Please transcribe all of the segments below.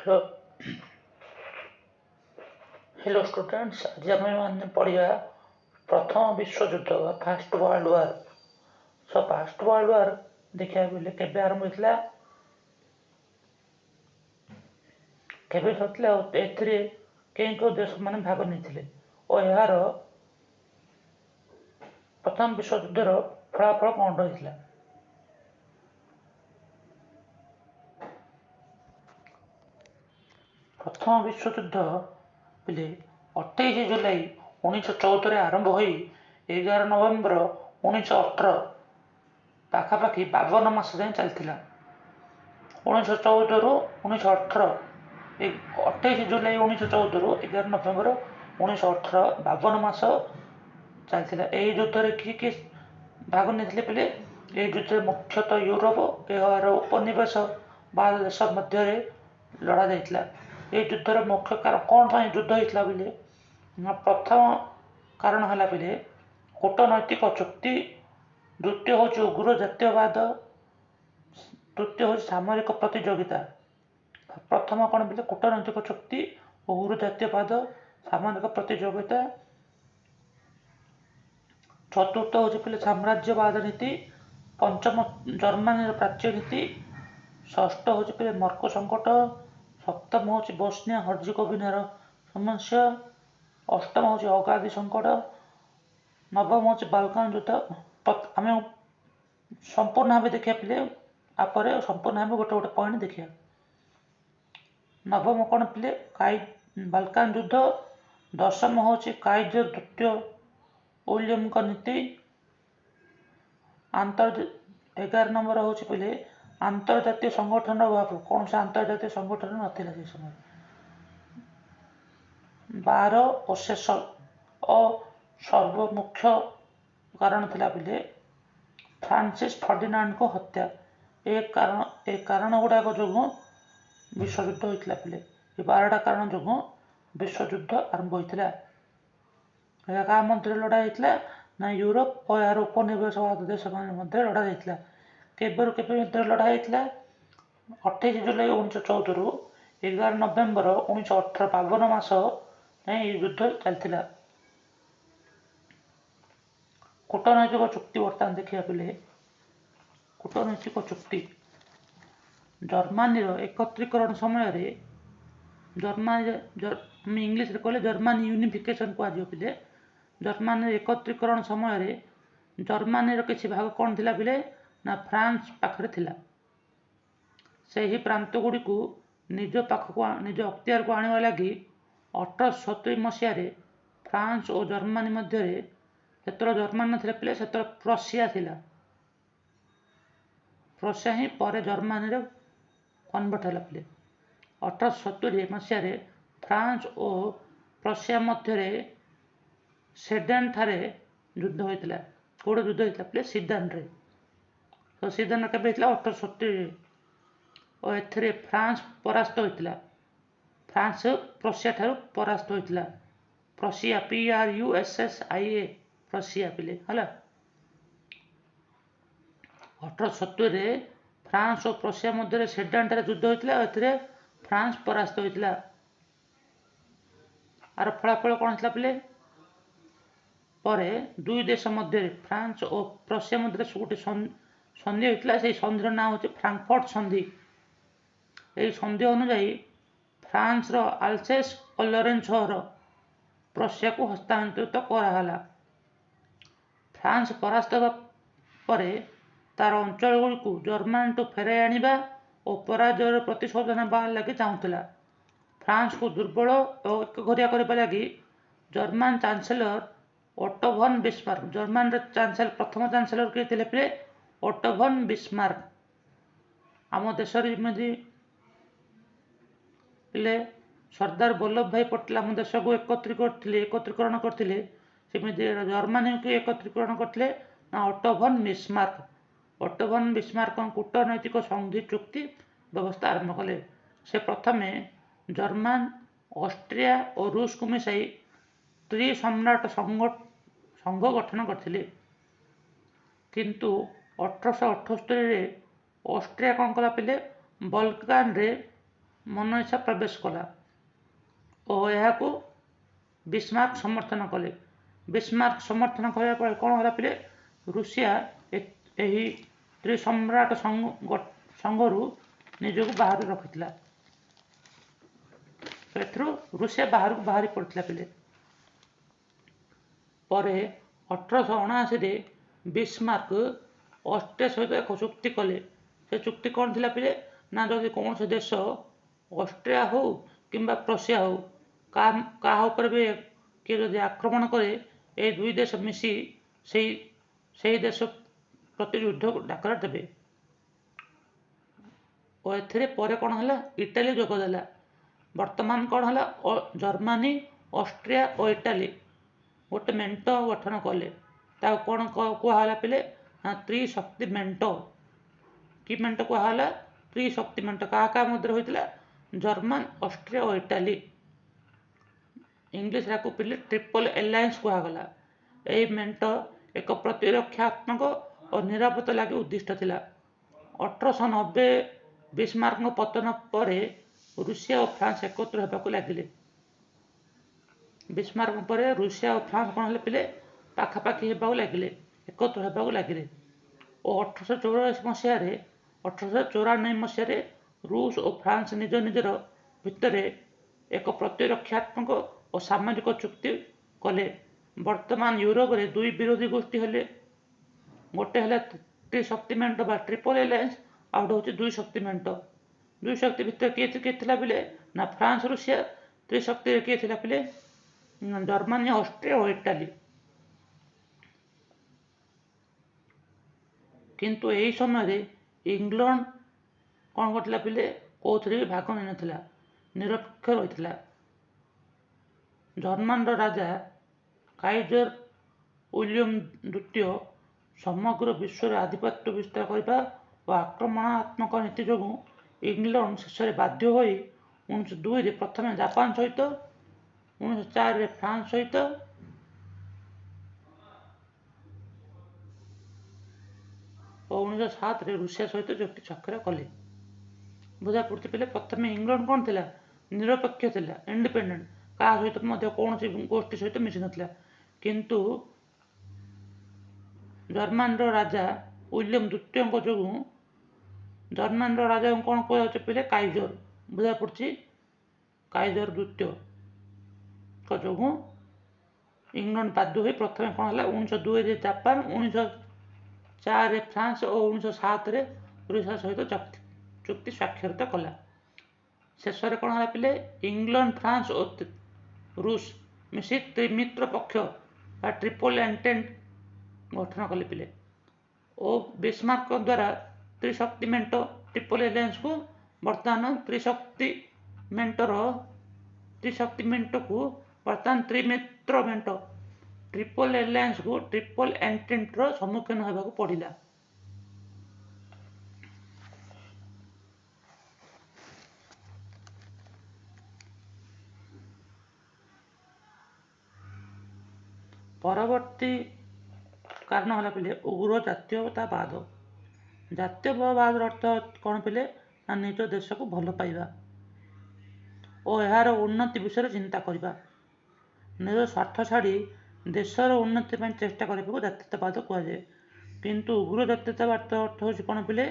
Hello hello students, आज आम पढ़ा प्रथम विश्वयुद्ध first world war. First world war देखा बेले केबे आरंभ होता केबे सरिला एथिरे केउ देश माने भाग नहीं और यार प्रथम विश्वयुद्धर फलाफल कौन रही। प्रथम विश्वयुद्ध बेले 28 जुलाई 1914 आरंभ हो 11 नवेम्बर 1918 पाखापाखि 52 मास जाए चलता। 1914 रु 1918 28 जुलाई 1914 रु 11 नवेम्बर 1918 52 मास चलता। यही युद्ध किए किए भाग नहीं बोले युद्ध मुख्यतः यूरोप यार उपनिवेश बाद देश मध्य लड़ा जाता। ये युद्धर मुख्य कारण कौन युद्ध होता बोले प्रथम कारण है बोले कूटनैतिक चुक्ति, द्वितीय हूँ उग्र जातीयवाद, तृतीय हूँ सामरिक प्रतियोगिता। प्रथम कौन बोले कूटनैतिक चुक्ति, उग्र जातीयवाद, सामरिक प्रतियोगिता। चतुर्थ हूँ बोले साम्राज्यवाद नीति। पंचम जर्मनी प्राच्य नीति। षष्ठ हूँ बोले मर्को संकट। सप्तम हूँ बोस्निया हर्जेगोविनार समस्या। अष्टम हूँ अगाधी संकट। नवम हूँ बाल्कान युद्ध। आम संपूर्ण भाव देखा पे आपर संपूर्ण भाव गोटे गोटे पॉइंट देखिए। नवम कौन पे बाल्कान युद्ध। दशम हूँ काइजर द्वितीय विलियम का नीति। 11 नंबर हूँ पे आंतर्जातीय संगठन अभाव, कौन से आंतर्जातीय संगठन नाला से समय। 12 और शेष और सर्वमुख्य कारण थिला बोले फ्रांसिस फर्डिनांड को हत्या। एक कारण गुड़ाक जो विश्वयुद्ध होता बोले ये 12टा कारण जो विश्वयुद्ध आरंभ होता। क्या मध्य लड़ा होता ना यूरोप और यार उपनिवेशवाद देश मध्य लड़ा जाता। केबेरु केबे मध्य लड़ा होता 28 जुलाई 1914 रु 11 नवेम्बर 1918 52 मास युद्ध चलता। कूटनैतिक चुक्ति बर्तमान देखा बेले कूटनैतिक चुक्ति जर्मानी एकत्रीकरण समय जर्मनी इंग्लीश कहले जर्मनी यूनिफिकेशन कहुए। जर्मनी एकत्रीकरण समय जर्मनी किसी भाग कौन थिला बेले ना फ्रांस पाखरे थिला। से ही प्रांत गुड़ी को निज पाखक निज अख्तियार को आने लगी 1870 मसीह फ्रांस और जर्मनी मध्य सेतर जर्मनी ना पे सेतर प्रशिया थिला। प्रशिया ही पर जर्मनी कन्वर्ट है पे 1870 मसीह फ्रांस और प्रशिया मध्य सेडेन ठारे युद्ध होता। कौटे युद्ध होता पे सीदान रे। तो सीदान के 1870 और एथिरे फ्रांस परास्त होता। फ्रांस प्रशिया ठारू परास्त होता। प्रशिया PRUSSIA प्रशिया पे है 1870 फ्रांस और प्रशिया मध्य सेडान ठारे युद्ध होता। एथिरे फ्रांस परास्त होता। आर फलाफल कौन था पे परे दुई देश मध्य फ्रांस और प्रशिया मध्य गोटे संधि होता। से संधिर ना हूँ फ्रांकफर्ट संधि। यही संधि अनुजाई फ्रांस आल्सेस और लॉरेंस सहर प्रशिया को हस्तांतरित कराला। फ्रांस परास्त होगा तार अंचल गुड़ी को जर्मनी टू फेराई आने और पराजयर प्रतिशोध नेबा लगी चाहूला। फ्रांस को दुर्बल और एकघरिया करने लगी German chancellor Otto von Bismarck. German प्रथम चांसेलर किए थे पे ओटो von बिस्मार्क। आम देश पे सरदार वल्लभ भाई पटेल आम देश को एकत्रीकरण करते। जर्मनी को एकत्रीकरण करते ना Otto von Bismarck. Otto von Bismarck कूटनैतिक संधि चुक्ति व्यवस्था आरंभ कले। से प्रथम जर्मन, ऑस्ट्रिया और रूस को मिसाई त्रिसम्राट संघ गठन करथिले। किंतु 1878 ऑस्ट्रिया कौन कला पे बल्कान रे ମନ ଇଚ୍ଛା ପ୍ରବେଶ କଲା ଓ ଏହାକୁ ବିସ୍ମାର୍କ ସମର୍ଥନ କଲେ। ବିସ୍ମାର୍କ ସମର୍ଥନ କରିବା ପରେ କ'ଣ ହେଲା ପିଲେ, ରୁଷିଆ ଏହି ତ୍ରିସମ୍ରାଟ ସଂଘରୁ ନିଜକୁ ବାହାରେ ରଖିଥିଲା। ଏଥିରୁ ରୁଷିଆ ବାହାରକୁ ବାହାରି ପଡ଼ିଥିଲା ପିଲେ। ପରେ 1879ରେ ବିସ୍ମାର୍କ ଅଷ୍ଟ୍ରିଆ ସହିତ ଏକ ଚୁକ୍ତି କଲେ। ସେ ଚୁକ୍ତି କ'ଣ ଥିଲା ପିଲେ, ନା ଯଦି କୌଣସି ଦେଶ ଅଷ୍ଟ୍ରିଆ ହେଉ କିମ୍ବା ପ୍ରସିଆ ହେଉ କାହା ଉପରେ ବି କିଏ ଯଦି ଆକ୍ରମଣ କରେ, ଏ ଦୁଇ ଦେଶ ମିଶି ସେହି ଦେଶ ପ୍ରତି ଯୁଦ୍ଧ ଡାକରା ଦେବେ। ଓ ଏଥିରେ ପରେ କ'ଣ ହେଲା, ଇଟାଲୀ ଯୋଗ ଦେଲା। ବର୍ତ୍ତମାନ କ'ଣ ହେଲା, ଜର୍ମାନୀ, ଅଷ୍ଟ୍ରିଆ ଓ ଇଟାଲୀ ଗୋଟେ ମେଣ୍ଟ ଗଠନ କଲେ। ତାକୁ କ'ଣ କୁହାହେଲା ପିଲେ, ନା ତ୍ରିଶକ୍ତି ମେଣ୍ଟ। କି ମେଣ୍ଟ କୁହାହେଲା, ତ୍ରିଶକ୍ତି ମେଣ୍ଟ। କାହା କାହା ମଧ୍ୟରେ ହୋଇଥିଲା, ଜର୍ମାନ, ଅଷ୍ଟ୍ରିଆ ଓ ଇଟାଲୀ। ଇଂଲିଶରେ ଆକୁ ପିଲେ ଟ୍ରିପଲ ଏଲାଏନ୍ସ କୁହାଗଲା। ଏହି ମେଣ୍ଟ ଏକ ପ୍ରତିରକ୍ଷାତ୍ମକ ଓ ନିରାପତ୍ତା ଲାଗି ଉଦ୍ଦିଷ୍ଟ ଥିଲା। 1890 ବିସ୍ମାର୍କଙ୍କ ପତନ ପରେ ରୁଷିଆ ଓ ଫ୍ରାନ୍ସ ଏକତ୍ର ହେବାକୁ ଲାଗିଲେ। ବିସ୍ମାର୍କ ପରେ ରୁଷିଆ ଓ ଫ୍ରାନ୍ସ କ'ଣ ହେଲେ ପିଲେ, ପାଖାପାଖି ହେବାକୁ ଲାଗିଲେ, ଏକତ୍ର ହେବାକୁ ଲାଗିଲେ। ଓ 1894 ମସିହାରେ ରୁଷ ଓ ଫ୍ରାନ୍ସ ନିଜ ନିଜର ଭିତରେ ଏକ ପ୍ରତିରକ୍ଷାତ୍ମକ ଓ ସାମରିକ ଚୁକ୍ତି କଲେ। ବର୍ତ୍ତମାନ ୟୁରୋପରେ ଦୁଇ ବିରୋଧୀ ଗୋଷ୍ଠୀ ହେଲେ। ଗୋଟେ ହେଲା ତ୍ରିଶକ୍ତି ମେଣ୍ଟ ବା ଟ୍ରିପଲ ଏଲାଏନ୍ସ, ଆଉ ଗୋଟେ ହେଉଛି ଦୁଇ ଶକ୍ତି ମେଣ୍ଟ। ଦୁଇ ଶକ୍ତି ଭିତରେ କିଏ ଥିଲା ପିଲେ, ନା ଫ୍ରାନ୍ସ, ରୁଷିଆ। ତ୍ରିଶକ୍ତିରେ କିଏ ଥିଲା ପିଲେ, ଜର୍ମାନୀ, ଅଷ୍ଟ୍ରିଆ ଓ ଇଟାଲୀ। କିନ୍ତୁ ଏହି ସମୟରେ ଇଂଲଣ୍ଡ କ'ଣ କରିଥିଲା ପିଲେ, କେଉଁଥିରେ ବି ଭାଗ ନେଇନଥିଲା, ନିରପେକ୍ଷ ରହିଥିଲା। ଜର୍ମାନର ରାଜା କାଇଜର ୱିଲିୟମ ଦ୍ୱିତୀୟ ସମଗ୍ର ବିଶ୍ୱରେ ଆଧିପତ୍ୟ ବିସ୍ତାର କରିବା ଓ ଆକ୍ରମଣାତ୍ମକ ନୀତି ଯୋଗୁଁ ଇଂଲଣ୍ଡ ଶେଷରେ ବାଧ୍ୟ ହୋଇ 1902ରେ ପ୍ରଥମେ ଜାପାନ ସହିତ, 1904ରେ ଫ୍ରାନ୍ସ ସହିତ ଓ 1907ରେ ରୁଷିଆ ସହିତ ଚୁକ୍ତି ସ୍ୱାକ୍ଷର କଲେ। ବୁଝାପଡ଼ୁଛି ପିଲେ, ପ୍ରଥମେ ଇଂଲଣ୍ଡ କ'ଣ ଥିଲା, ନିରପେକ୍ଷ ଥିଲା, ଇଣ୍ଡିପେଣ୍ଡେଣ୍ଟ। କାହା ସହିତ ମଧ୍ୟ କୌଣସି ଗୋଷ୍ଠୀ ସହିତ ମିଶିନଥିଲା। କିନ୍ତୁ ଜର୍ମାନର ରାଜା ୱିଲିୟମ ଦ୍ୱିତୀୟଙ୍କ ଯୋଗୁଁ, ଜର୍ମାନର ରାଜାଙ୍କୁ କ'ଣ କୁହାଯାଉଛି ପିଲେ, କାଇଜର। ବୁଝାପଡ଼ୁଛି, କାଇଜର ଦ୍ୱିତୀୟଙ୍କ ଯୋଗୁଁ ଇଂଲଣ୍ଡ ବାଧ୍ୟ ହୋଇ ପ୍ରଥମେ କ'ଣ ହେଲା, 1902ରେ ଜାପାନ, 1904ରେ ଫ୍ରାନ୍ସ ଓ 1907ରେ ରୁଷିଆ ସହିତ ଚୁକ୍ତି ସ୍ୱାକ୍ଷରିତ କଲା। ଶେଷରେ କ'ଣ ହେଲା ପିଲେ, ଇଂଲଣ୍ଡ, ଫ୍ରାନ୍ସ ଓ ରୁଷ ମିଶି ତ୍ରିମିତ୍ର ପକ୍ଷ ବା ଟ୍ରିପଲ ଏଣ୍ଟେଣ୍ଟ ଗଠନ କଲେ ପିଲେ। ଓ ବିସ୍ମାର୍କଙ୍କ ଦ୍ୱାରା ତ୍ରିଶକ୍ତି ମେଣ୍ଟ, ଟ୍ରିପଲ ଏଲାଏନ୍ସକୁ ବର୍ତ୍ତମାନ ତ୍ରିଶକ୍ତି ମେଣ୍ଟକୁ ବର୍ତ୍ତମାନ ତ୍ରିମିତ୍ର ମେଣ୍ଟ, ଟ୍ରିପଲ ଏଲାଏନ୍ସକୁ ଟ୍ରିପଲ ଏଣ୍ଟେଣ୍ଟର ସମ୍ମୁଖୀନ ହେବାକୁ ପଡ଼ିଲା। ପରବର୍ତ୍ତୀ କାରଣ ହେଲା ପିଲେ ଉଗ୍ର ଜାତୀୟତାବାଦ। ଜାତୀୟତାବାଦର ଅର୍ଥ କ'ଣ ପିଲେ, ନା ନିଜ ଦେଶକୁ ଭଲ ପାଇବା ଓ ଏହାର ଉନ୍ନତି ବିଷୟରେ ଚିନ୍ତା କରିବା। ନିଜ ସ୍ୱାର୍ଥ ଛାଡ଼ି ଦେଶର ଉନ୍ନତି ପାଇଁ ଚେଷ୍ଟା କରିବାକୁ ଜାତୀୟତାବାଦ କୁହାଯାଏ। କିନ୍ତୁ ଉଗ୍ର ଜାତୀୟତାବାଦ ଅର୍ଥ ହେଉଛି କ'ଣ ପିଲେ,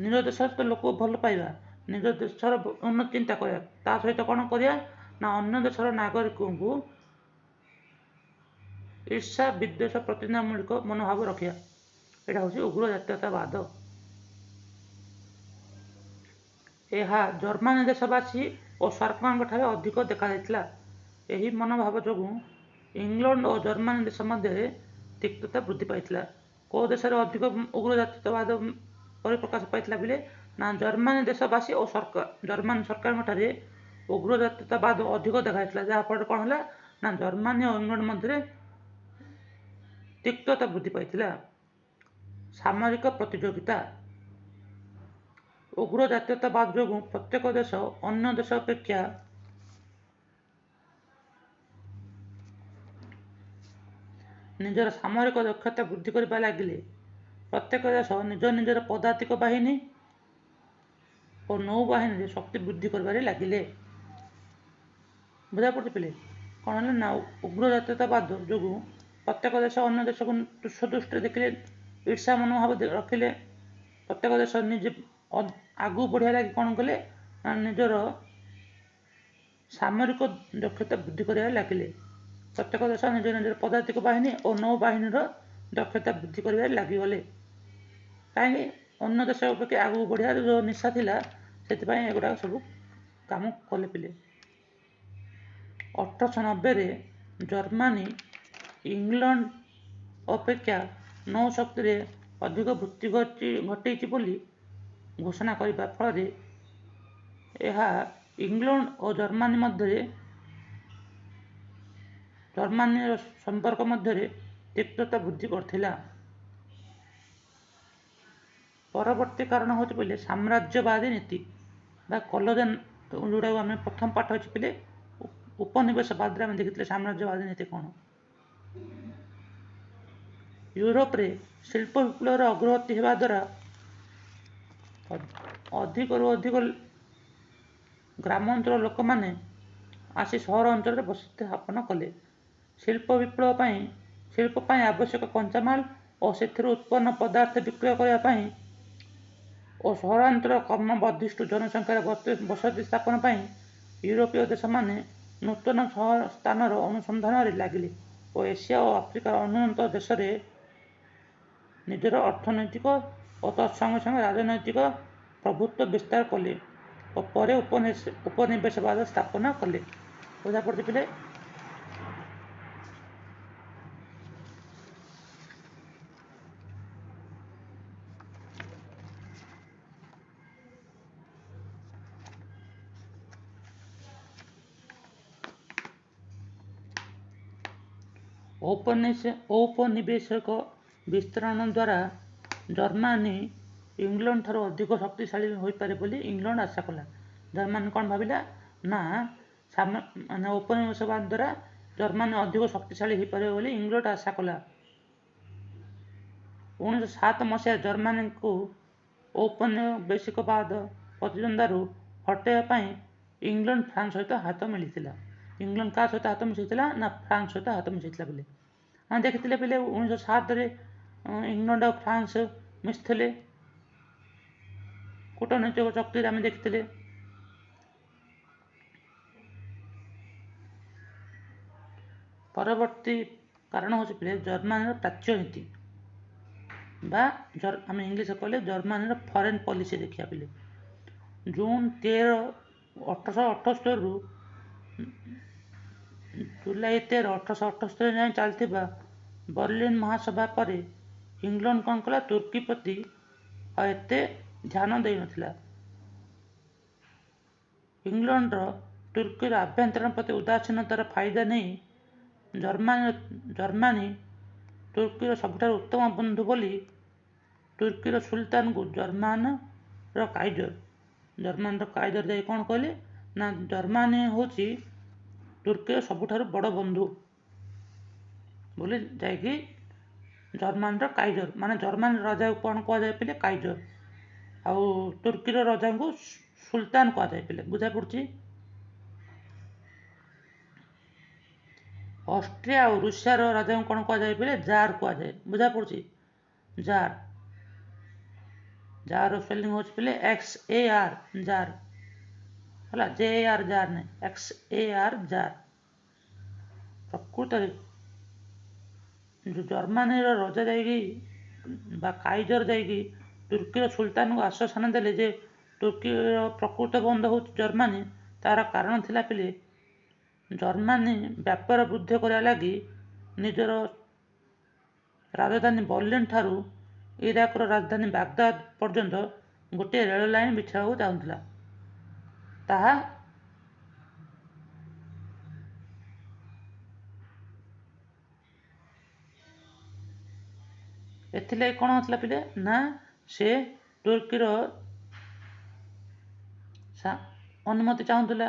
ନିଜ ଦେଶର ତ ଲୋକକୁ ଭଲ ପାଇବା, ନିଜ ଦେଶର ଉନ୍ନତି ଚିନ୍ତା କରିବା, ତା ସହିତ କ'ଣ କରିବା, ନା ଅନ୍ୟ ଦେଶର ନାଗରିକଙ୍କୁ ଈର୍ଷା, ବିଦ୍ୱେଷ, ପ୍ରତିଦ୍ୱନ୍ଦ୍ୱିତାମୂଳକ ମନୋଭାବ ରଖିବା। ଏଇଟା ହେଉଛି ଉଗ୍ର ଜାତୀୟତାବାଦ। ଏହା ଜର୍ମାନ ଦେଶବାସୀ ଓ ସରକାରଙ୍କଠାରେ ଅଧିକ ଦେଖାଯାଇଥିଲା। ଏହି ମନୋଭାବ ଯୋଗୁଁ ଇଂଲଣ୍ଡ ଓ ଜର୍ମାନୀ ଦେଶ ମଧ୍ୟରେ ତିକ୍ତତା ବୃଦ୍ଧି ପାଇଥିଲା। କେଉଁ ଦେଶରେ ଅଧିକ ଉଗ୍ର ଜାତୀୟତାବାଦ ପରିପ୍ରକାଶ ପାଇଥିଲା ପିଲେ, ନା ଜର୍ମାନୀ ଦେଶବାସୀ ଓ ଜର୍ମାନୀ ସରକାରଙ୍କଠାରେ ଉଗ୍ର ଜାତୀୟତାବାଦ ଅଧିକ ଦେଖାଯାଇଥିଲା। ଯାହାଫଳରେ କ'ଣ ହେଲା, ନା ଜର୍ମାନୀ ଓ ଇଂଲଣ୍ଡ ମଧ୍ୟରେ ତିକ୍ତତା ବୃଦ୍ଧି ପାଇଥିଲା। ସାମରିକ ପ୍ରତିଯୋଗିତା। ଉଗ୍ର ଜାତୀୟତାବାଦ ଯୋଗୁଁ ପ୍ରତ୍ୟେକ ଦେଶ ଅନ୍ୟ ଦେଶ ଅପେକ୍ଷା ନିଜର ସାମରିକ ଦକ୍ଷତା ବୃଦ୍ଧି କରିବା ଲାଗିଲେ। ପ୍ରତ୍ୟେକ ଦେଶ ନିଜର ପଦାତିକ ବାହିନୀ ଓ ନୌବାହିନୀରେ ଶକ୍ତି ବୃଦ୍ଧି କରିବାରେ ଲାଗିଲେ। ବୁଝାପଡ଼ୁଛି ପିଲେ? କ'ଣ ହେଲା ନା ଉଗ୍ର ଜାତୀୟତାବାଦ ଯୋଗୁଁ ପ୍ରତ୍ୟେକ ଦେଶ ଅନ୍ୟ ଦେଶକୁ ତୁଚ୍ଛ ଦୃଷ୍ଟିରେ ଦେଖିଲେ, ଈର୍ଷା ମନୋଭାବ ରଖିଲେ। ପ୍ରତ୍ୟେକ ଦେଶ ନିଜେ ଆଗକୁ ବଢ଼ିବା ଲାଗି କ'ଣ କଲେ ନା ନିଜର ସାମରିକ ଦକ୍ଷତା ବୃଦ୍ଧି କରିବାରେ ଲାଗିଲେ। ପ୍ରତ୍ୟେକ ଦେଶ ନିଜ ନିଜର ପଦାତିକ ବାହିନୀ ଓ ନୌବାହିନୀର ଦକ୍ଷତା ବୃଦ୍ଧି କରିବାରେ ଲାଗିଗଲେ। କାହିଁକି? ଅନ୍ୟ ଦେଶ ଅପେକ୍ଷା ଆଗକୁ ବଢ଼ିବାର ଯେଉଁ ନିଶା ଥିଲା, ସେଥିପାଇଁ ଏଗୁଡ଼ାକ ସବୁ କାମ କଲେ ପିଲେ। 1890ରେ ଜର୍ମାନୀ ଇଂଲଣ୍ଡ ଅପେକ୍ଷା ନୌଶକ୍ତିରେ ଅଧିକ ବୃଦ୍ଧି ଘଟେଇଛି ବୋଲି ଘୋଷଣା କରିବା ଫଳରେ ଏହା ଇଂଲଣ୍ଡ ଓ ଜର୍ମାନୀର ସମ୍ପର୍କ ମଧ୍ୟରେ ତିକ୍ତତା ବୃଦ୍ଧି କରିଥିଲା। ପରବର୍ତ୍ତୀ କାରଣ ହେଉଛି ପିଲେ ସାମ୍ରାଜ୍ୟବାଦୀ ନୀତି ବା କଲୋନିଆଲ, ଯେଉଁଟାକୁ ଆମେ ପ୍ରଥମ ପାଠ ଅଛି ପିଲେ ଉପନିବେଶବାଦରେ ଆମେ ଦେଖିଥିଲେ ସାମ୍ରାଜ୍ୟବାଦୀ ନୀତି କ'ଣ। ୟୁରୋପରେ ଶିଳ୍ପ ବିପ୍ଳବର ଅଗ୍ରଗତି ହେବା ଦ୍ୱାରା ଅଧିକରୁ ଅଧିକ ଗ୍ରାମାଞ୍ଚଳ ଲୋକମାନେ ଆସି ସହର ଅଞ୍ଚଳରେ ବସତି ସ୍ଥାପନ କଲେ। ଶିଳ୍ପ ପାଇଁ ଆବଶ୍ୟକ କଞ୍ଚାମାଲ ଓ ସେଥିରୁ ଉତ୍ପନ୍ନ ପଦାର୍ଥ ବିକ୍ରୟ କରିବା ପାଇଁ ଓ ସହରାଞ୍ଚଳ କ୍ରମବର୍ଦ୍ଧିଷ୍ଣୁ ଜନସଂଖ୍ୟାର ବସତି ସ୍ଥାପନ ପାଇଁ ୟୁରୋପୀୟ ଦେଶମାନେ ନୂତନ ସ୍ଥାନର ଅନୁସନ୍ଧାନରେ ଲାଗିଲେ ଓ ଏସିଆ ଓ ଆଫ୍ରିକାର ଅନୁନ୍ନତ ଦେଶରେ ନିଜର ଅର୍ଥନୈତିକ ଓ ତତ୍ସଙ୍ଗେ ସଙ୍ଗେ ରାଜନୈତିକ ପ୍ରଭୁତ୍ୱ ବିସ୍ତାର କଲେ ଓ ପରେ ଉପନିବେଶବାଦ ସ୍ଥାପନ କଲେ। ବୁଝାପଡ଼ୁଛି ପିଲେ? ଔପନିବେଶିକ ବିସ୍ତାରଣ ଦ୍ୱାରା ଜର୍ମାନୀ ଇଂଲଣ୍ଡଠାରୁ ଅଧିକ ଶକ୍ତିଶାଳୀ ହୋଇପାରେ ବୋଲି ଇଂଲଣ୍ଡ ଆଶା କଲା। ଜର୍ମାନୀ କ'ଣ ଭାବିଲା ନା ଔପନିବେଶବାଦ ଦ୍ୱାରା ଜର୍ମାନୀ ଅଧିକ ଶକ୍ତିଶାଳୀ ହୋଇପାରିବ ବୋଲି ଇଂଲଣ୍ଡ ଆଶା କଲା। 1907 ମସିହାରେ ଜର୍ମାନୀକୁ ଔପନିବେଶିକବାଦ ପ୍ରତିଦ୍ୱନ୍ଦ୍ୱିତାରୁ ହଟାଇବା ପାଇଁ ଇଂଲଣ୍ଡ ଫ୍ରାନ୍ସ ସହିତ ହାତ ମିଳିଥିଲା। ଇଂଲଣ୍ଡ କାହା ସହିତ ହାତ ମିଶାଇଥିଲା ନା ଫ୍ରାନ୍ସ ସହିତ ହାତ ମିଶାଇଥିଲା ପିଲେ। ଆମେ ଦେଖିଥିଲେ ପିଲେ 1907ରେ ଇଂଲଣ୍ଡ ଆଉ ଫ୍ରାନ୍ସ ମିଶିଥିଲେ କୂଟନୈତିକ ଚୁକ୍ତିରେ ଆମେ ଦେଖିଥିଲେ। ପରବର୍ତ୍ତୀ କାରଣ ହେଉଛି ପିଲେ ଜର୍ମାନୀର ପ୍ରାଚ୍ୟ ନୀତି ବା ଆମେ ଇଂଲିଶରେ କହିଲେ ଜର୍ମାନୀର ଫରେନ୍ ପଲିସି ଦେଖିବା ପିଲେ। ଜୁନ୍ 13, 1878ରୁ ଜୁଲାଇ 13, 1878 ଯାଏଁ ଚାଲିଥିବା ବର୍ଲିନ ମହାସଭା ପରେ ଇଂଲଣ୍ଡ କ'ଣ କଲା, ତୁର୍କୀ ପ୍ରତି ଆଉ ଏତେ ଧ୍ୟାନ ଦେଇନଥିଲା। ଇଂଲଣ୍ଡର ତୁର୍କୀର ଆଭ୍ୟନ୍ତରୀଣ ପ୍ରତି ଉଦାସୀନତାର ଫାଇଦା ନେଇ ଜର୍ମାନୀ ତୁର୍କୀର ସବୁଠାରୁ ଉତ୍ତମ ବନ୍ଧୁ ବୋଲି ତୁର୍କୀର ସୁଲତାନଙ୍କୁ ଜର୍ମାନର କାଇଜର ଯାଇ କ'ଣ କହିଲେ ନା ଜର୍ମାନୀ ହେଉଛି ତୁର୍କୀର ସବୁଠାରୁ ବଡ଼ ବନ୍ଧୁ ବୋଲି ଯାଇକି ଜର୍ମାନର କାଇଜର, ମାନେ ଜର୍ମାନର ରାଜାକୁ କ'ଣ କୁହାଯାଏ ପିଲେ କାଇଜର, ଆଉ ତୁର୍କୀର ରାଜାଙ୍କୁ ସୁଲତାନ କୁହାଯାଏ ପିଲେ। ବୁଝାପଡ଼ୁଛି? ଅଷ୍ଟ୍ରିଆ ଆଉ ରୁଷିଆର ରାଜାଙ୍କୁ କ'ଣ କୁହାଯାଏ ପିଲେ ଜାର୍ କୁହାଯାଏ। ବୁଝାପଡ଼ୁଛି? ଜାର୍ ସ୍ପେଲିଂ ହେଉଛି ପିଲେ XAR ଜାର୍ ହେଲା, JAR ଜାର୍ ନାହିଁ, XAR ଜାର୍। ପ୍ରକୃତରେ ଜର୍ମାନୀର ରାଜା ଯାଇକି ବା କାଇଜର ଯାଇକି ତୁର୍କୀର ସୁଲତାନଙ୍କୁ ଆଶ୍ୱାସନା ଦେଲେ ଯେ ତୁର୍କୀର ପ୍ରକୃତ ବନ୍ଧୁ ହେଉଛି ଜର୍ମାନୀ। ତା'ର କାରଣ ଥିଲା ପିଲେ ଜର୍ମାନୀ ବ୍ୟାପାର ବୃଦ୍ଧି କରିବା ଲାଗି ନିଜର ରାଜଧାନୀ ବର୍ଲିନ ଠାରୁ ଇରାକର ରାଜଧାନୀ ବାଗଦାଦ ପର୍ଯ୍ୟନ୍ତ ଗୋଟିଏ ରେଳ ଲାଇନ ବିଛାଇବାକୁ ଚାହୁଁଥିଲା। ତାହା ଏଥିଲାଗି କ'ଣ ହେଉଥିଲା ପିଲେ ନା ସେ ତୁର୍କୀର ଅନୁମତି ଚାହୁଁଥିଲା।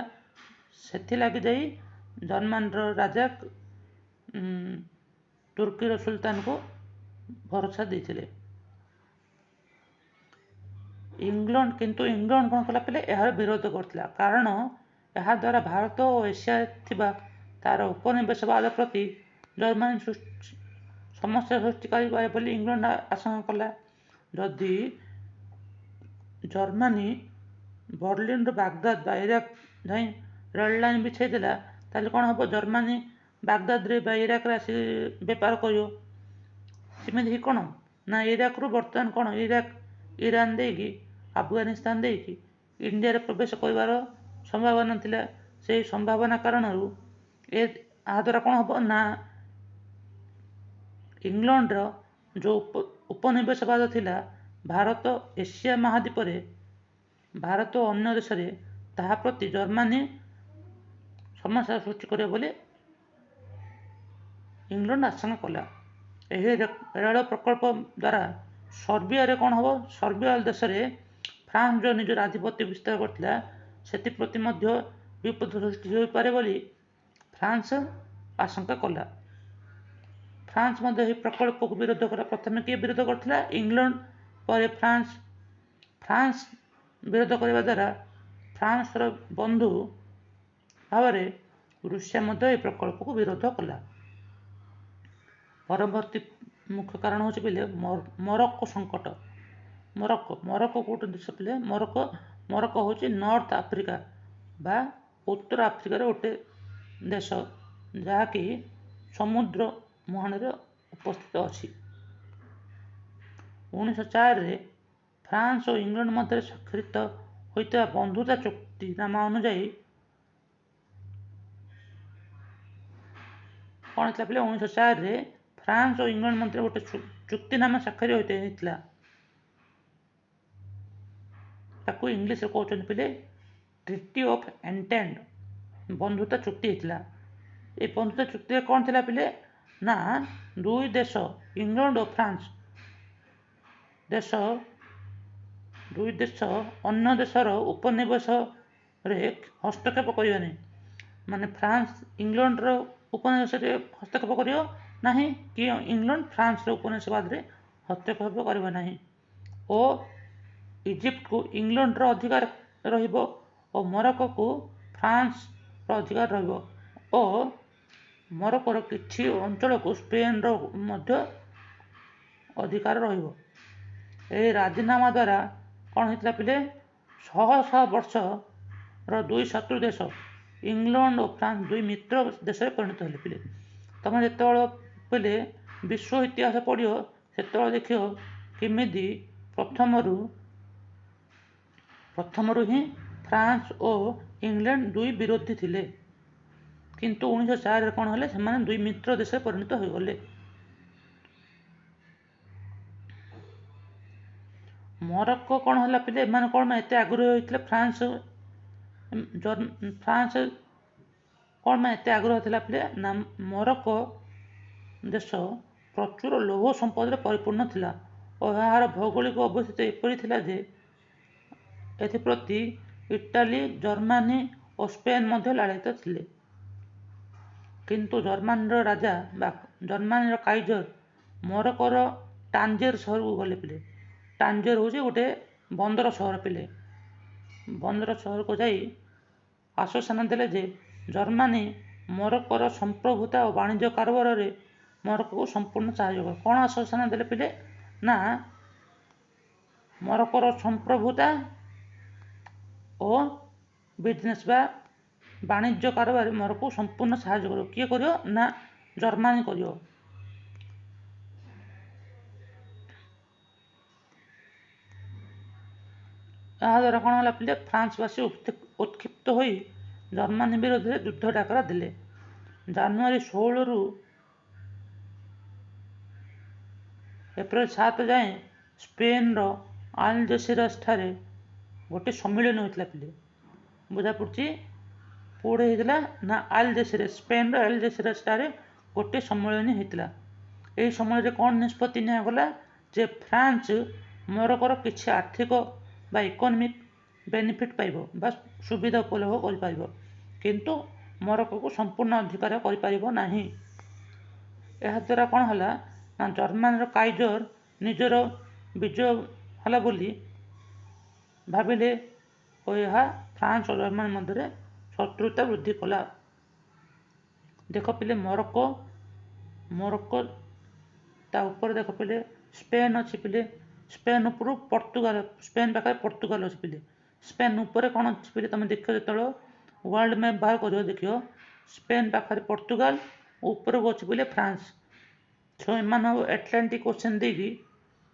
ସେଥିଲାଗି ଯାଇ ଜର୍ମାନର ରାଜା ତୁର୍କୀର ସୁଲତାନଙ୍କୁ ଭରସା ଦେଇଥିଲେ। କିନ୍ତୁ ଇଂଲଣ୍ଡ କ'ଣ କଲା ପିଲେ ଏହାର ବିରୋଧ କରିଥିଲା, କାରଣ ଏହାଦ୍ୱାରା ଭାରତ ଓ ଏସିଆରେ ଥିବା ତା'ର ଉପନିବେଶବାଦ ପ୍ରତି ଜର୍ମାନୀ ସମସ୍ୟା ସୃଷ୍ଟି କରିପାରେ ବୋଲି ଇଂଲଣ୍ଡ ଆଶଙ୍କା କଲା। ଯଦି ଜର୍ମାନୀ ବର୍ଲିନରୁ ବାଗଦାଦ ବା ଇରାକ ଯାଇ ରେଳ ଲାଇନ୍ ବିଛାଇ ଦେଲା, ତାହେଲେ କ'ଣ ହେବ? ଜର୍ମାନୀ ବାଗଦାଦରେ ବା ଇରାକରେ ଆସି ବେପାର କରିବ। ସେମିତି କ'ଣ ନା, ଇରାକରୁ ବର୍ତ୍ତମାନ କ'ଣ ଇରାକ ଇରାନ ଦେଇକି ଆଫଗାନିସ୍ତାନ ଦେଇକି ଇଣ୍ଡିଆରେ ପ୍ରବେଶ କରିବାର ସମ୍ଭାବନା ଥିଲା। ସେହି ସମ୍ଭାବନା କାରଣରୁ ଏହାଦ୍ୱାରା କ'ଣ ହେବ ନା, ଇଂଲଣ୍ଡର ଯେଉଁ ଉପନିବେଶବାଦ ଥିଲା ଭାରତ ଏସିଆ ମହାଦ୍ୱୀପରେ, ଭାରତ ଓ ଅନ୍ୟ ଦେଶରେ, ତାହା ପ୍ରତି ଜର୍ମାନୀ ସମସ୍ୟା ସୃଷ୍ଟି କରିବ ବୋଲି ଇଂଲଣ୍ଡ ଆଶଙ୍କା କଲା। ଏହି ରେଳ ପ୍ରକଳ୍ପ ଦ୍ୱାରା ସର୍ବିଆରେ କ'ଣ ହେବ? ସର୍ବିଆ ଦେଶରେ ଫ୍ରାନ୍ସ ଯେଉଁ ନିଜର ଆଧିପତ୍ୟ ବିସ୍ତାର କରିଥିଲା, ସେଥିପ୍ରତି ମଧ୍ୟ ବିପଦ ସୃଷ୍ଟି ହୋଇପାରେ ବୋଲି ଫ୍ରାନ୍ସ ଆଶଙ୍କା କଲା। ଫ୍ରାନ୍ସ ମଧ୍ୟ ଏହି ପ୍ରକଳ୍ପକୁ ବିରୋଧ କଲା। ପ୍ରଥମେ କିଏ ବିରୋଧ କରିଥିଲା? ଇଂଲଣ୍ଡ, ପରେ ଫ୍ରାନ୍ସ ବିରୋଧ କରିବା ଦ୍ୱାରା ଫ୍ରାନ୍ସର ବନ୍ଧୁ ଭାବରେ ରୁଷିଆ ମଧ୍ୟ ଏହି ପ୍ରକଳ୍ପକୁ ବିରୋଧ କଲା। ପରବର୍ତ୍ତୀ ମୁଖ୍ୟ କାରଣ ହେଉଛି ପିଲେ ମରକ୍କୋ ସଂକଟ। ମରକ୍କୋ କେଉଁଠି ଦେଶ ପିଲେ? ମରକ୍କୋ ହେଉଛି ନର୍ଥ ଆଫ୍ରିକା ବା ଉତ୍ତର ଆଫ୍ରିକାର ଗୋଟେ ଦେଶ, ଯାହାକି ସମୁଦ୍ର ମୁହାଣରେ ଉପସ୍ଥିତ ଅଛି। 1904ରେ ଫ୍ରାନ୍ସ ଓ ଇଂଲଣ୍ଡ ମଧ୍ୟରେ ସ୍ୱାକ୍ଷରିତ ହୋଇଥିବା ବନ୍ଧୁତା ଚୁକ୍ତିନାମା ଅନୁଯାୟୀ କ'ଣ ହେଇଥିଲା ପିଲେ? 1904ରେ ଫ୍ରାନ୍ସ ଓ ଇଂଲଣ୍ଡ ମଧ୍ୟରେ ଗୋଟେ ଚୁକ୍ତିନାମା ସ୍ୱାକ୍ଷର ହୋଇଥିଲା। ତାକୁ ଇଂଲିଶରେ କହୁଛନ୍ତି ପିଲେ ଟ୍ରିଟି ଅଫ୍ ଏଣ୍ଟେଣ୍ଟ, ବନ୍ଧୁତା ଚୁକ୍ତି ହେଇଥିଲା। ଏ ବନ୍ଧୁତା ଚୁକ୍ତିରେ କ'ଣ ଥିଲା ପିଲେ? ନା, ଦୁଇ ଦେଶ ଇଂଲଣ୍ଡ ଓ ଫ୍ରାନ୍ସ ଦୁଇ ଦେଶ ଅନ୍ୟ ଦେଶର ଉପନିବେଶରେ ହସ୍ତକ୍ଷେପ କରିବେନି। ମାନେ ଫ୍ରାନ୍ସ ଇଂଲଣ୍ଡର ଉପନିବେଶରେ ହସ୍ତକ୍ଷେପ କରିବ ନାହିଁ, କି ଇଂଲଣ୍ଡ ଫ୍ରାନ୍ସର ଉପନିବେଶବାଦରେ ହସ୍ତକ୍ଷେପ କରିବ ନାହିଁ। ଓ ଇଜିପ୍ଟକୁ ଇଂଲଣ୍ଡର ଅଧିକାର ରହିବ ଓ ମରକ୍କୋକୁ ଫ୍ରାନ୍ସର ଅଧିକାର ରହିବ ଓ ମରକ୍କୋର କିଛି ଅଞ୍ଚଳକୁ ସ୍ପେନ୍ର ମଧ୍ୟ ଅଧିକାର ରହିବ। ଏହି ରାଜିନାମା ଦ୍ୱାରା କ'ଣ ହେଇଥିଲା ପିଲେ? ଶହ ଶହ ବର୍ଷର ଦୁଇ ଶତ୍ରୁ ଦେଶ ଇଂଲଣ୍ଡ ଓ ଫ୍ରାନ୍ସ ଦୁଇ ମିତ୍ର ଦେଶରେ ପରିଣତ ହେଲେ ପିଲେ। ତମେ ଯେତେବେଳେ ପିଲେ ବିଶ୍ୱ ଇତିହାସ ପଢ଼ିବ, ସେତେବେଳେ ଦେଖିବ କେମିତି ପ୍ରଥମରୁ ହିଁ ଫ୍ରାନ୍ସ ଓ ଇଂଲଣ୍ଡ ଦୁଇ ବିରୋଧୀ ଥିଲେ, କିନ୍ତୁ 1904ରେ କ'ଣ ହେଲେ? ସେମାନେ ଦୁଇ ମିତ୍ର ଦେଶରେ ପରିଣତ ହୋଇଗଲେ। ମରକ୍କୋ କ'ଣ ହେଲା ପିଲେ? ଏମାନେ କ'ଣ ପାଇଁ ଏତେ ଆଗ୍ରହୀ ହୋଇଥିଲେ? ଫ୍ରାନ୍ସ କ'ଣ ପାଇଁ ଏତେ ଆଗ୍ରହ ଥିଲା ପିଲେ? ନା, ମରକ୍କୋ ଦେଶ ପ୍ରଚୁର ଲୌହ ସମ୍ପଦରେ ପରିପୂର୍ଣ୍ଣ ଥିଲା ଓ ଏହାର ଭୌଗୋଳିକ ଅବସ୍ଥିତି ଏପରି ଥିଲା ଯେ ଏଥିପ୍ରତି ଇଟାଲୀ, ଜର୍ମାନୀ ଓ ସ୍ପେନ୍ ମଧ୍ୟ ଲାଳିତ ଥିଲେ। କିନ୍ତୁ ଜର୍ମାନୀର ରାଜା ବା ଜର୍ମାନୀର କାଇଜର ମରକ୍କୋର ଟାଞ୍ଜେର ସହରକୁ ଗଲେ ପିଲେ। ଟାଞ୍ଜେର ହେଉଛି ଗୋଟେ ବନ୍ଦର ସହର ପିଲେ। ବନ୍ଦର ସହରକୁ ଯାଇ ଆଶ୍ୱାସନା ଦେଲେ ଯେ ଜର୍ମାନୀ ମରକ୍କୋର ସମ୍ପ୍ରଭୁତା ଓ ବାଣିଜ୍ୟ କାରବାରରେ ମରକ୍କୋକୁ ସମ୍ପୂର୍ଣ୍ଣ ସାହାଯ୍ୟ କରିବ। କ'ଣ ଆଶ୍ୱାସନା ଦେଲେ ପିଲେ? ନା, ମରକ୍କୋର ସମ୍ପ୍ରଭୁତା ଓ ବିଜନେସ୍ ବା ବାଣିଜ୍ୟ କାରବାରରେ ମରକ୍କୋକୁ ସମ୍ପୂର୍ଣ୍ଣ ସାହାଯ୍ୟ କରିବ। କିଏ କରିବ? ନା, ଜର୍ମାନୀ କରିବ। ଏହାଦ୍ୱାରା କ'ଣ ହେଲା ପିଲେ? ଫ୍ରାନ୍ସବାସୀ ଉତ୍କ୍ଷିପ୍ତ ହୋଇ ଜର୍ମାନୀ ବିରୋଧରେ ଯୁଦ୍ଧ ଡାକରା ଦେଲେ। ଜାନୁଆରୀ 16ରୁ ଏପ୍ରିଲ 7 ଯାଏଁ ସ୍ପେନ୍ର ଆଲଜେସିରାସଠାରେ ଗୋଟିଏ ସମ୍ମିଳନୀ ହୋଇଥିଲା ପିଲେ। ବୁଝାପଡ଼ୁଛି? କେଉଁଠି ହେଇଥିଲା? ନା, ସ୍ପେନ୍ର ଆଲଜେସିରାସଠାରେ ଗୋଟିଏ ସମ୍ମିଳନୀ ହୋଇଥିଲା। ଏହି ସମୟରେ କ'ଣ ନିଷ୍ପତ୍ତି ନିଆଗଲା? ଯେ ଫ୍ରାନ୍ସ ମରକ୍କୋର କିଛି ଆର୍ଥିକ ବା ଇକୋନୋମିକ୍ ବେନିଫିଟ୍ ପାଇବ ବା ସୁବିଧା ଉପଭୋଗ କରିପାରିବ, କିନ୍ତୁ ମରକ୍କୋକୁ ସମ୍ପୂର୍ଣ୍ଣ ଅଧିକାର କରିପାରିବ ନାହିଁ। ଏହାଦ୍ୱାରା କ'ଣ ହେଲା? ନା, ଜର୍ମାନୀର କାଇଜର ନିଜର ବିଜୟ ହେଲା ବୋଲି ଭାବିଲେ ଓ ଏହା ଫ୍ରାନ୍ସ ଓ ଜର୍ମାନୀ ମଧ୍ୟରେ ଶତ୍ରୁତା ବୃଦ୍ଧି କଲା। ଦେଖ ପିଲେ ମୋରୋକୋ ତା ଉପରେ ଦେଖ ପିଲେ ସ୍ପେନ୍ ଅଛି ପିଲେ। ସ୍ପେନ୍ ଉପରୁ ପର୍ତ୍ତୁଗାଲ, ସ୍ପେନ୍ ପାଖରେ ପର୍ତ୍ତୁଗାଲ ଅଛି ପିଲେ। ସ୍ପେନ୍ ଉପରେ କ'ଣ ଅଛି ପିଲେ ତୁମେ ଦେଖିବ ଯେତେବେଳେ ୱାର୍ଲଡ ମ୍ୟାପ୍ ବାହାର କରିବ ଦେଖିବ ସ୍ପେନ୍ ପାଖରେ ପର୍ତ୍ତୁଗାଲ ଉପରକୁ ଅଛି ପିଲେ ଫ୍ରାନ୍ସ। ଏମାନଙ୍କୁ ଆଟଲାଣ୍ଟିକ୍ ଓସେନ୍ ଦେଇକି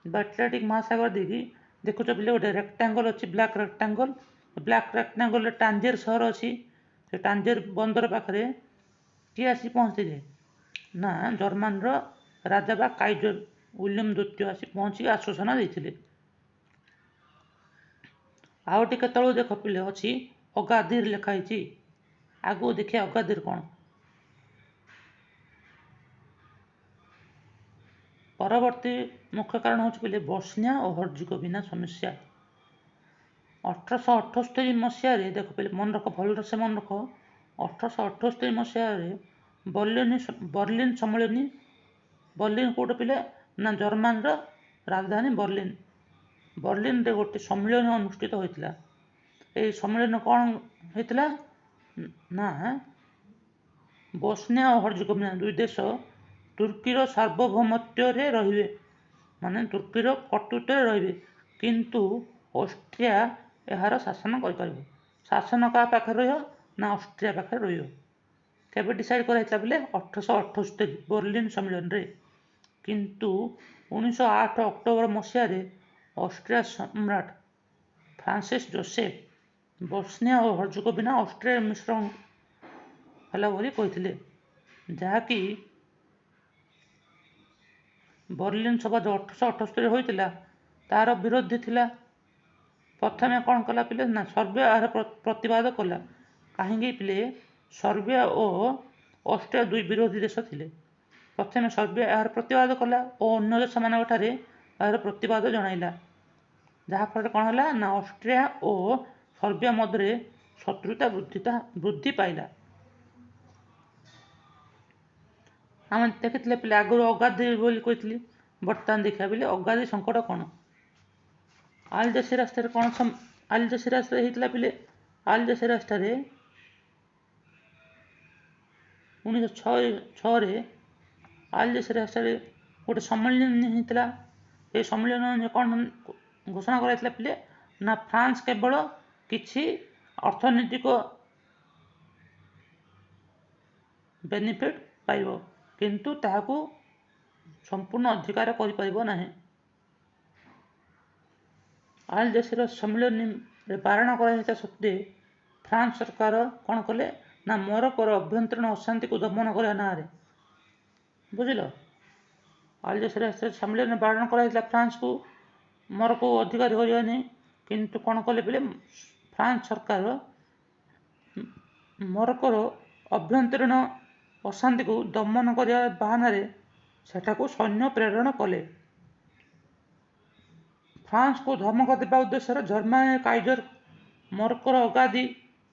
ବା ଆଟଲାଣ୍ଟିକ୍ ମହାସାଗର ଦେଇକି ଦେଖୁଛ ପିଲେ ଗୋଟେ ରେକ୍ଟାଙ୍ଗଲ ଅଛି, ବ୍ଲାକ୍ ରେକ୍ଟାଙ୍ଗଲ। ବ୍ଲାକ୍ ରେକ୍ଟାଙ୍ଗଲରେ ଟାଞ୍ଜେର ସହର ଅଛି। ସେ ଟାଞ୍ଜେର ବନ୍ଦର ପାଖରେ କିଏ ଆସି ପହଞ୍ଚିଥିଲେ ନା ଜର୍ମାନର ରାଜା ବା କାଇଜର ୱିଲିୟମ୍ ଦ୍ୱିତୀୟ ଆସି ପହଞ୍ଚିକି ଆଶ୍ୱାସନା ଦେଇଥିଲେ। ଆଉ ଟିକେ ତଳୁ ଦେଖ ପିଲେ ଅଛି ଅଗାଧିର ଲେଖା ହେଇଛି। ଆଗକୁ ଦେଖିବା ଅଗାଧିର କ'ଣ। ପରବର୍ତ୍ତୀ ମୁଖ୍ୟ କାରଣ ହେଉଛି ପିଲେ ବସ୍ନିଆ ଓ ହର୍ଜେଗୋଭିନା ସମସ୍ୟା। 1878 ମସିହାରେ ଦେଖ ପିଲେ ମନେ ରଖ, ଭଲସେ ମନେ ରଖ। 1878 ମସିହାରେ ବର୍ଲିନ ସମ୍ମିଳନୀ। ବର୍ଲିନ କେଉଁଠି ପିଲେ ନା ଜର୍ମାନର ରାଜଧାନୀ ବର୍ଲିନ। ବର୍ଲିନରେ ଗୋଟେ ସମ୍ମିଳନୀ ଅନୁଷ୍ଠିତ ହୋଇଥିଲା। ଏହି ସମ୍ମିଳନୀ କ'ଣ ହେଇଥିଲା ନା ବସ୍ନିଆ ଓ ହର୍ଜେଗୋଭିନା ଦୁଇ ଦେଶ ତୁର୍କୀର ସାର୍ବଭୌମତ୍ୱରେ ରହିବେ, ମାନେ ତୁର୍କୀର କର୍ତ୍ତୃତ୍ୱରେ ରହିବେ, କିନ୍ତୁ ଅଷ୍ଟ୍ରିଆ ଏହାର ଶାସନ କରିପାରିବ। ଶାସନ କାହା ପାଖରେ ରହିବ ନା ଅଷ୍ଟ୍ରିଆ ପାଖରେ ରହିବ। କେବେ ଡିସାଇଡ୍ କରାଯାଇଥିଲା ପିଲେ 1878 ବର୍ଲିନ ସମ୍ମିଳନୀରେ। କିନ୍ତୁ 1908 ଅକ୍ଟୋବର ମସିହାରେ ଅଷ୍ଟ୍ରିଆ ସମ୍ରାଟ ଫ୍ରାନ୍ସିସ୍ ଜୋସେଫ ବସ୍ନିଆ ଓ ହର୍ଜେଗୋଭିନା ଅଷ୍ଟ୍ରିଆରେ ମିଶ୍ରଣ ହେଲା ବୋଲି କହିଥିଲେ, ଯାହାକି ବର୍ଲିନ ସଭା ଯେଉଁ 1878 ହୋଇଥିଲା ତାହାର ବିରୋଧୀ ଥିଲା। ପ୍ରଥମେ କ'ଣ କଲା ପିଲେ ନା ସର୍ବିଆ ଏହାର ପ୍ରତିବାଦ କଲା। କାହିଁକି ପିଲେ ସର୍ବିଆ ଓ ଅଷ୍ଟ୍ରିଆ ଦୁଇ ବିରୋଧୀ ଦେଶ ଥିଲେ। ପ୍ରଥମେ ସର୍ବିଆ ଏହାର ପ୍ରତିବାଦ କଲା ଓ ଅନ୍ୟ ଦେଶମାନଙ୍କଠାରେ ଏହାର ପ୍ରତିବାଦ ଜଣାଇଲା। ଯାହାଫଳରେ କ'ଣ ହେଲା ନା ଅଷ୍ଟ୍ରିଆ ଓ ସର୍ବିଆ ମଧ୍ୟରେ ଶତ୍ରୁତା ବୃଦ୍ଧି ପାଇଲା। ଆମେ ଦେଖିଥିଲେ ପିଲେ ଆଗରୁ ଅଗାଧି ବୋଲି କହିଥିଲି। ବର୍ତ୍ତମାନ ଦେଖିବା ପିଲେ ଅଗାଧି ସଙ୍କଟ କ'ଣ। ଆଲଜେସିରାସଠାରେ କ'ଣ ଆଲଜେସିରାସରେ ହେଇଥିଲା ପିଲେ। ଆଲଜେସିରାସଠାରେ 1906ରେ ଆଲଜେସିରାସଠାରେ ଗୋଟେ ସମ୍ମିଳନୀ ହେଇଥିଲା। ଏହି ସମ୍ମିଳନୀରେ କ'ଣ ଘୋଷଣା କରାଯାଇଥିଲା ପିଲେ ନା ଫ୍ରାନ୍ସ କେବଳ କିଛି ଅର୍ଥନୈତିକ ବେନିଫିଟ୍ ପାଇବ, କିନ୍ତୁ ତାହାକୁ ସମ୍ପୂର୍ଣ୍ଣ ଅଧିକାର କରିପାରିବ ନାହିଁ। ଆଲଜେସିରସ୍ ସମ୍ମିଳନୀରେ ବାରଣ କରାଯାଇଥିବା ସତ୍ତ୍ୱେ ଫ୍ରାନ୍ସ ସରକାର କ'ଣ କଲେ ନା ମୋରୋକୋର ଅଭ୍ୟନ୍ତରୀଣ ଅଶାନ୍ତିକୁ ଦମନ କରିବା ନାଁରେ, ବୁଝିଲ, ଆଲଜେସିରସ୍ ସମ୍ମିଳନୀରେ ବାରଣ କରାଯାଇଥିଲା ଫ୍ରାନ୍ସକୁ ମୋରୋକୋ ଅଧିକାର କରିବାନି। କିନ୍ତୁ କ'ଣ କଲେ ପିଲେ ଫ୍ରାନ୍ସ ସରକାର ମୋରୋକୋର ଅଭ୍ୟନ୍ତରୀଣ ଅଶାନ୍ତିକୁ ଦମନ କରିବା ବାହାନାରେ ସେଠାକୁ ସୈନ୍ୟ ପ୍ରେରଣ କଲେ। ଫ୍ରାନ୍ସକୁ ଧମକ ଦେବା ଉଦ୍ଦେଶ୍ୟରେ ଜର୍ମାନୀ କାଇଜର ମୋରୋକୋର ଅଗାଧି,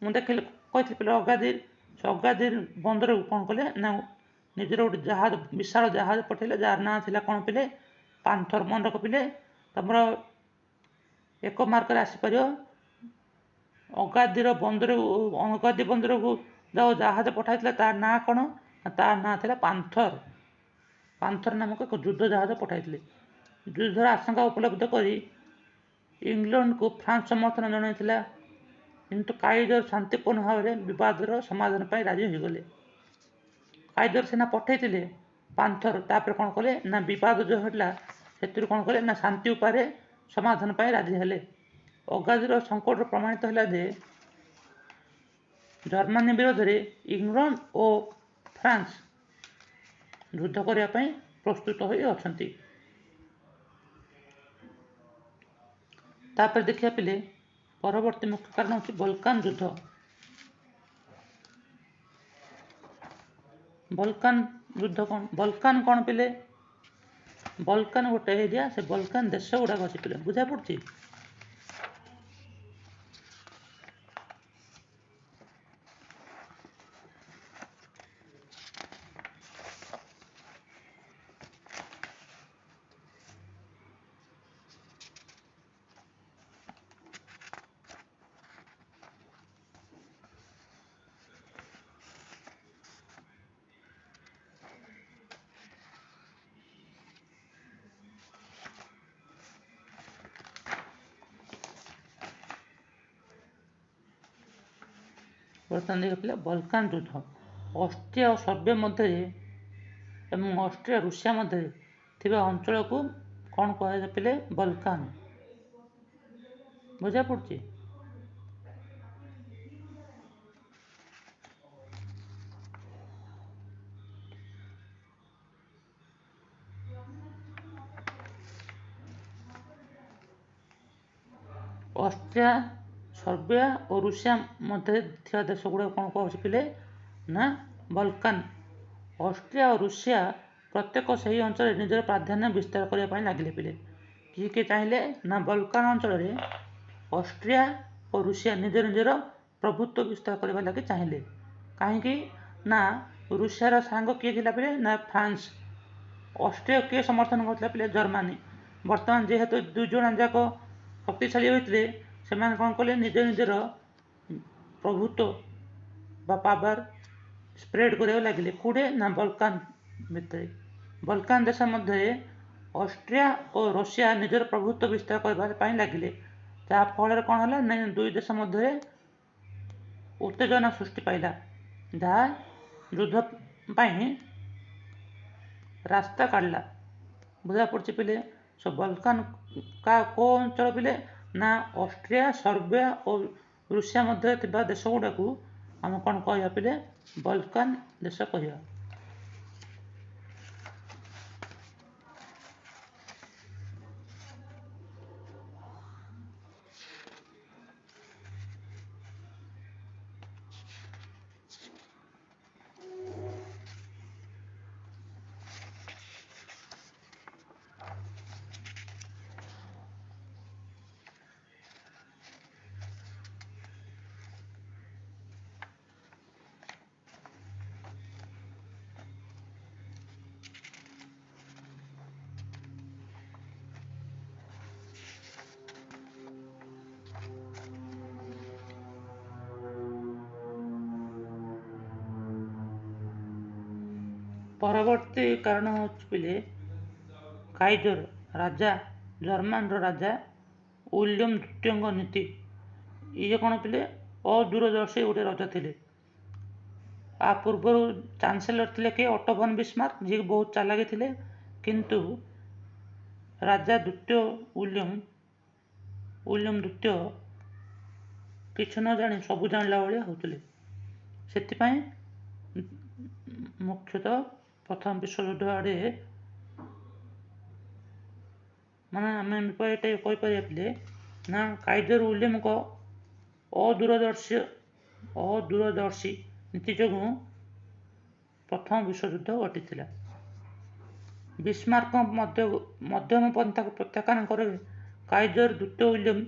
ମୁଁ କହିଥିଲି ପିଲେ ଅଗାଧିର, ସେ ଅଗାଧିର ବନ୍ଦରକୁ କ'ଣ କଲେ ନା ନିଜର ଗୋଟେ ଜାହାଜ, ବିଶାଳ ଜାହାଜ ପଠାଇଲେ, ଯାହାର ନାଁ ଥିଲା କ'ଣ ପିଲେ ପାନ୍ଥର। ମନେ ରଖ ପିଲେ, ତମର 1 ମାର୍କରେ ଆସିପାରିବ। ଅଗାଧି ବନ୍ଦରକୁ ଯେଉଁ ଜାହାଜ ପଠାଇଥିଲା ତାର ନାଁ କ'ଣ, ତାର ନାଁ ଥିଲା ପାନ୍ଥର। ପାନ୍ଥର ନାମକ ଏକ ଯୁଦ୍ଧ ଜାହାଜ ପଠାଇଥିଲେ। ଯୁଦ୍ଧର ଆଶଙ୍କା ଉପଲବ୍ଧ କରି ଇଂଲଣ୍ଡକୁ ଫ୍ରାନ୍ସ ସମର୍ଥନ ଜଣାଇଥିଲା, କିନ୍ତୁ କାଇଜର ଶାନ୍ତିପୂର୍ଣ୍ଣ ଭାବରେ ବିବାଦର ସମାଧାନ ପାଇଁ ରାଜି ହୋଇଗଲେ। କାଇଜର ସେନା ପଠାଇଥିଲେ ପାନ୍ଥର, ତାପରେ କ'ଣ କଲେ ନା ବିବାଦ ଯେଉଁ ହେଲା ସେଥିରୁ କ'ଣ କଲେ ନା ଶାନ୍ତି ଉପାୟରେ ସମାଧାନ ପାଇଁ ରାଜି ହେଲେ। ଅଗାଧିର ସଙ୍କଟରୁ ପ୍ରମାଣିତ ହେଲା ଯେ ଜର୍ମାନୀ ବିରୋଧରେ ଇଂଲଣ୍ଡ ଓ ଫ୍ରାନ୍ସ ଯୁଦ୍ଧ କରିବା ପାଇଁ ପ୍ରସ୍ତୁତ ହୋଇ ଅଛନ୍ତି। ତାପରେ ଦେଖିବା ପିଲେ ପରବର୍ତ୍ତୀ ମୁଖ୍ୟ କାରଣ ହେଉଛି ବଲକାନ ଯୁଦ୍ଧ। ବଲକାନ ଯୁଦ୍ଧ କ'ଣ, ବଲକାନ କ'ଣ ପିଲେ, ବଲକାନ ଗୋଟେ ଏରିଆ, ସେ ବଲକାନ ଦେଶ ଗୁଡ଼ାକ ଅଛି ପିଲେ, ବୁଝା ପଡ଼ୁଛି। ବର୍ତ୍ତମାନ ଦେଖିବା ପିଲେ ବଲକାନ ଯୁଦ୍ଧ। ଅଷ୍ଟ୍ରିଆ ଓ ସର୍ବିଆ ମଧ୍ୟରେ ଏବଂ ଅଷ୍ଟ୍ରିଆ ରୁଷିଆ ମଧ୍ୟରେ ଥିବା ଅଞ୍ଚଳକୁ କ'ଣ କୁହାଯାଏ ପିଲେ? ବଲକାନ। ବୁଝା ପଡ଼ୁଛି? ଅଷ୍ଟ୍ରିଆ, ସର୍ବିଆ ଓ ରୁଷିଆ ମଧ୍ୟରେ ଥିବା ଦେଶଗୁଡ଼ାକ କ'ଣ କୁହାଯାଉଛି ପିଲେ? ନା ବଲକାନ। ଅଷ୍ଟ୍ରିଆ ଓ ରୁଷିଆ ପ୍ରତ୍ୟେକ ସେହି ଅଞ୍ଚଳରେ ନିଜର ପ୍ରାଧାନ୍ୟ ବିସ୍ତାର କରିବା ପାଇଁ ଲାଗିଲେ ପିଲେ। କିଏ କିଏ ଚାହିଁଲେ? ନା ବଲକାନ ଅଞ୍ଚଳରେ ଅଷ୍ଟ୍ରିଆ ଓ ରୁଷିଆ ନିଜର ପ୍ରଭୁତ୍ୱ ବିସ୍ତାର କରିବା ଲାଗି ଚାହିଁଲେ। କାହିଁକି? ନା ରୁଷିଆର ସାଙ୍ଗ କିଏ ଥିଲା ପିଲେ? ନା ଫ୍ରାନ୍ସ। ଅଷ୍ଟ୍ରିଆକୁ କିଏ ସମର୍ଥନ କରୁଥିଲା ପିଲେ? ଜର୍ମାନୀ। ବର୍ତ୍ତମାନ ଯେହେତୁ ଦୁଇ ଜଣ ଯାକ ଶକ୍ତିଶାଳୀ ହୋଇଥିଲେ, ସେମାନେ କ'ଣ କଲେ? ନିଜର ପ୍ରଭୁତ୍ୱ ବା ପାୱାର ସ୍ପ୍ରେଡ୍ କରିବାକୁ ଲାଗିଲେ। କେଉଁଠି? ନା ବଲକାନ ଭିତରେ। ବଲକାନ ଦେଶ ମଧ୍ୟରେ ଅଷ୍ଟ୍ରିଆ ଓ ରୁଷିଆ ନିଜର ପ୍ରଭୁତ୍ୱ ବିସ୍ତାର କରିବା ପାଇଁ ଲାଗିଲେ। ଯାହା ଫଳରେ କ'ଣ ହେଲା? ନା ଦୁଇ ଦେଶ ମଧ୍ୟରେ ଉତ୍ତେଜନା ସୃଷ୍ଟି ପାଇଲା, ଯାହା ଯୁଦ୍ଧ ପାଇଁ ରାସ୍ତା କାଢ଼ିଲା। ବୁଝା ପଡ଼ୁଛି ପିଲେ? ବଲକାନ କେଉଁ ଅଞ୍ଚଳ ପିଲେ? ନା ଅଷ୍ଟ୍ରିଆ, ସର୍ବିଆ ଓ ରୁଷିଆ ମଧ୍ୟରେ ଥିବା ଦେଶଗୁଡ଼ାକୁ ଆମେ କ'ଣ କହିବା ପିଲେ? ବଲକାନ ଦେଶ କହିବା। ପରବର୍ତ୍ତୀ କାରଣ ହେଉଛି ପିଲେ କାଇଜର ରାଜା, ଜର୍ମାନର ରାଜା ୱିଲିୟମ ଦ୍ୱିତୀୟଙ୍କ ନୀତି। ଇଏ କ'ଣ ପିଲେ? ଅଦୂରଦର୍ଶୀ ଗୋଟେ ରାଜା ଥିଲେ। ଆ ପୂର୍ବରୁ ଚାନ୍ସେଲର ଥିଲେ କିଏ? ଅଟୋ ଭନ୍ ବିସ୍ମାର୍କ, ଯିଏ ବହୁତ ଚାଲାକି ଥିଲେ। କିନ୍ତୁ ରାଜା ଦ୍ୱିତୀୟ ୱିଲିୟମ ଦ୍ୱିତୀୟ କିଛି ନ ଜାଣି ସବୁ ଜାଣିଲା ଭଳିଆ ହେଉଥିଲେ। ସେଥିପାଇଁ ମୁଖ୍ୟତଃ ପ୍ରଥମ ବିଶ୍ୱଯୁଦ୍ଧ ଆଡ଼େ ମାନେ ଆମେ ଏଇଟା କହିପାରିବା ପିଲେ ନା କାଇଜର ୱିଲିୟମଙ୍କ ଅଦୂରଦର୍ଶୀ ନୀତି ଯୋଗୁଁ ପ୍ରଥମ ବିଶ୍ୱଯୁଦ୍ଧ ଘଟିଥିଲା। ବିସ୍ମାର୍କଙ୍କ ମଧ୍ୟମ ପନ୍ଥାକୁ ପ୍ରତ୍ୟାଖ୍ୟାନ କରି କାଇଜର ଦ୍ୱିତୀୟ ୱିଲିୟମ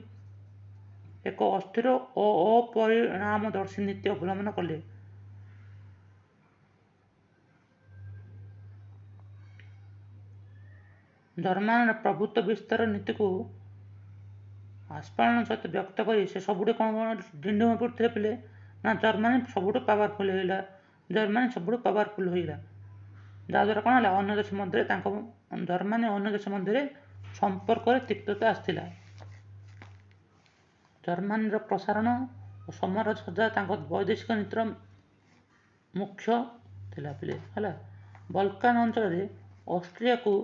ଏକ ଅସ୍ଥିର ଓ ଅପରିଣାମଦର୍ଶୀ ନୀତି ଅବଲମ୍ବନ କଲେ। ଜର୍ମାନର ପ୍ରଭୁତ୍ୱ ବିସ୍ତାର ନୀତିକୁ ଆସ୍ଫାଳନ ସହିତ ବ୍ୟକ୍ତ କରି ସେ ସବୁଠି କ'ଣ ଡିଣ୍ଡି ହୋଇ ପଡ଼ୁଥିଲେ ପିଲେ? ନା ଜର୍ମାନୀ ସବୁଠୁ ପାୱାରଫୁଲ୍ ହୋଇଗଲା। ଯାହାଦ୍ୱାରା କ'ଣ ହେଲା? ଅନ୍ୟ ଦେଶ ମଧ୍ୟରେ ଜର୍ମାନୀ ଅନ୍ୟ ଦେଶ ମଧ୍ୟରେ ସମ୍ପର୍କରେ ତିକ୍ତତା ଆସିଥିଲା। ଜର୍ମାନୀର ପ୍ରସାରଣ ଓ ସାମ୍ରାଜ୍ୟ ତାଙ୍କ ବୈଦେଶିକ ନୀତିର ମୁଖ୍ୟ ଥିଲା ପିଲେ ହେଲା। ବଲକାନ ଅଞ୍ଚଳରେ ଅଷ୍ଟ୍ରିଆକୁ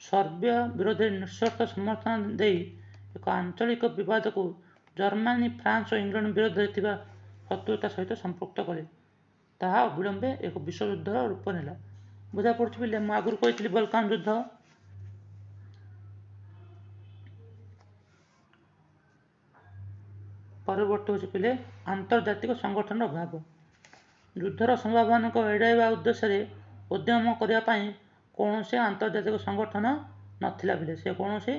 ସର୍ବିଆ ବିରୋଧରେ ନିଃସର୍ତ୍ତ ସମର୍ଥନ ଦେଇ ଏକ ଆଞ୍ଚଳିକ ବିବାଦକୁ ଜର୍ମାନୀ, ଫ୍ରାନ୍ସ ଓ ଇଂଲଣ୍ଡ ବିରୋଧରେ ଥିବା ଶତ୍ରୁତା ସହିତ ସମ୍ପୃକ୍ତ କଲେ। ତାହା ଅବିଳମ୍ବେ ଏକ ବିଶ୍ୱଯୁଦ୍ଧର ରୂପ ନେଲା। ବୁଝା ପଡ଼ୁଛି ପିଲେ? ମୁଁ ଆଗରୁ କହିଥିଲି ବଲକାନ ଯୁଦ୍ଧ। ପରବର୍ତ୍ତୀ ହେଉଛି ପିଲେ ଆନ୍ତର୍ଜାତିକ ସଂଗଠନର ଅଭାବ। ଯୁଦ୍ଧର ସମ୍ଭାବନାକୁ ଏଡ଼ାଇବା ଉଦ୍ଦେଶ୍ୟରେ ଉଦ୍ୟମ କରିବା ପାଇଁ କୌଣସି ଆନ୍ତର୍ଜାତିକ ସଂଗଠନ ନଥିଲା ପିଲେ। ସେ କୌଣସି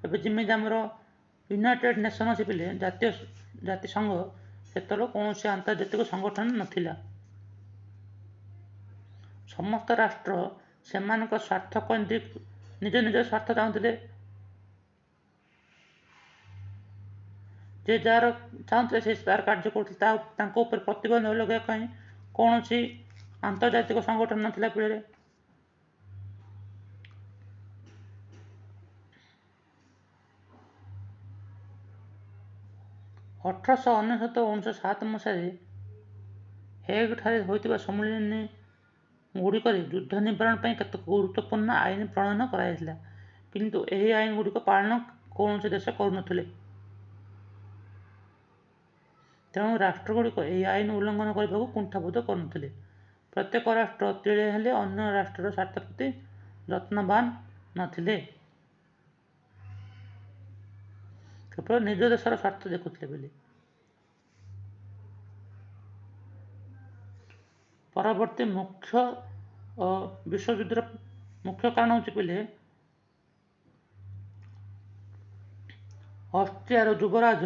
ଏବେ ଯେମିତି ଆମର ୟୁନାଇଟେଡ୍ ନେସନ୍ ଅଛି ପିଲେ, ଜାତିସଂଘ, ସେତେବେଳେ କୌଣସି ଆନ୍ତର୍ଜାତିକ ସଂଗଠନ ନଥିଲା। ସମସ୍ତ ରାଷ୍ଟ୍ର ସେମାନଙ୍କ ସ୍ୱାର୍ଥ ନିଜ ସ୍ୱାର୍ଥ ଚାହୁଁଥିଲେ। ଯେ ଯାହାର ଚାହୁଁଥିଲେ ସେ ତାର କାର୍ଯ୍ୟ କରୁଥିଲେ। ତାଙ୍କ ଉପରେ ପ୍ରତିବନ୍ଧ ଲଗାଇବା ପାଇଁ କୌଣସି ଆନ୍ତର୍ଜାତିକ ସଂଗଠନ ନଥିଲା ପିଲେ। 1899 ଓ 1907 ମସିହାରେ ହେଗ୍ ଠାରେ ହୋଇଥିବା ସମ୍ମିଳନୀ ଗୁଡ଼ିକରେ ଯୁଦ୍ଧ ନିବାରଣ ପାଇଁ କେତେକ ଗୁରୁତ୍ୱପୂର୍ଣ୍ଣ ଆଇନ ପ୍ରଣୟନ କରାଯାଇଥିଲା, କିନ୍ତୁ ଏହି ଆଇନଗୁଡ଼ିକ ପାଳନ କୌଣସି ଦେଶ କରୁନଥିଲେ। ତେଣୁ ରାଷ୍ଟ୍ରଗୁଡ଼ିକ ଏହି ଆଇନ ଉଲ୍ଲଂଘନ କରିବାକୁ କୁଣ୍ଠାବୋଧ କରୁନଥିଲେ। ପ୍ରତ୍ୟେକ ରାଷ୍ଟ୍ର ତିଳେ ହେଲେ ଅନ୍ୟ ରାଷ୍ଟ୍ରର ସ୍ୱାର୍ଥ ପ୍ରତି ଯତ୍ନବାନ ନଥିଲେ, କେବଳ ନିଜ ଦେଶର ସ୍ୱାର୍ଥ ଦେଖୁଥିଲେ ବୋଲି। ପରବର୍ତ୍ତୀ ମୁଖ୍ୟ ବିଶ୍ୱଯୁଦ୍ଧର ମୁଖ୍ୟ କାରଣ ହେଉଛି ପିଲେ ଅଷ୍ଟ୍ରିଆର ଯୁବରାଜ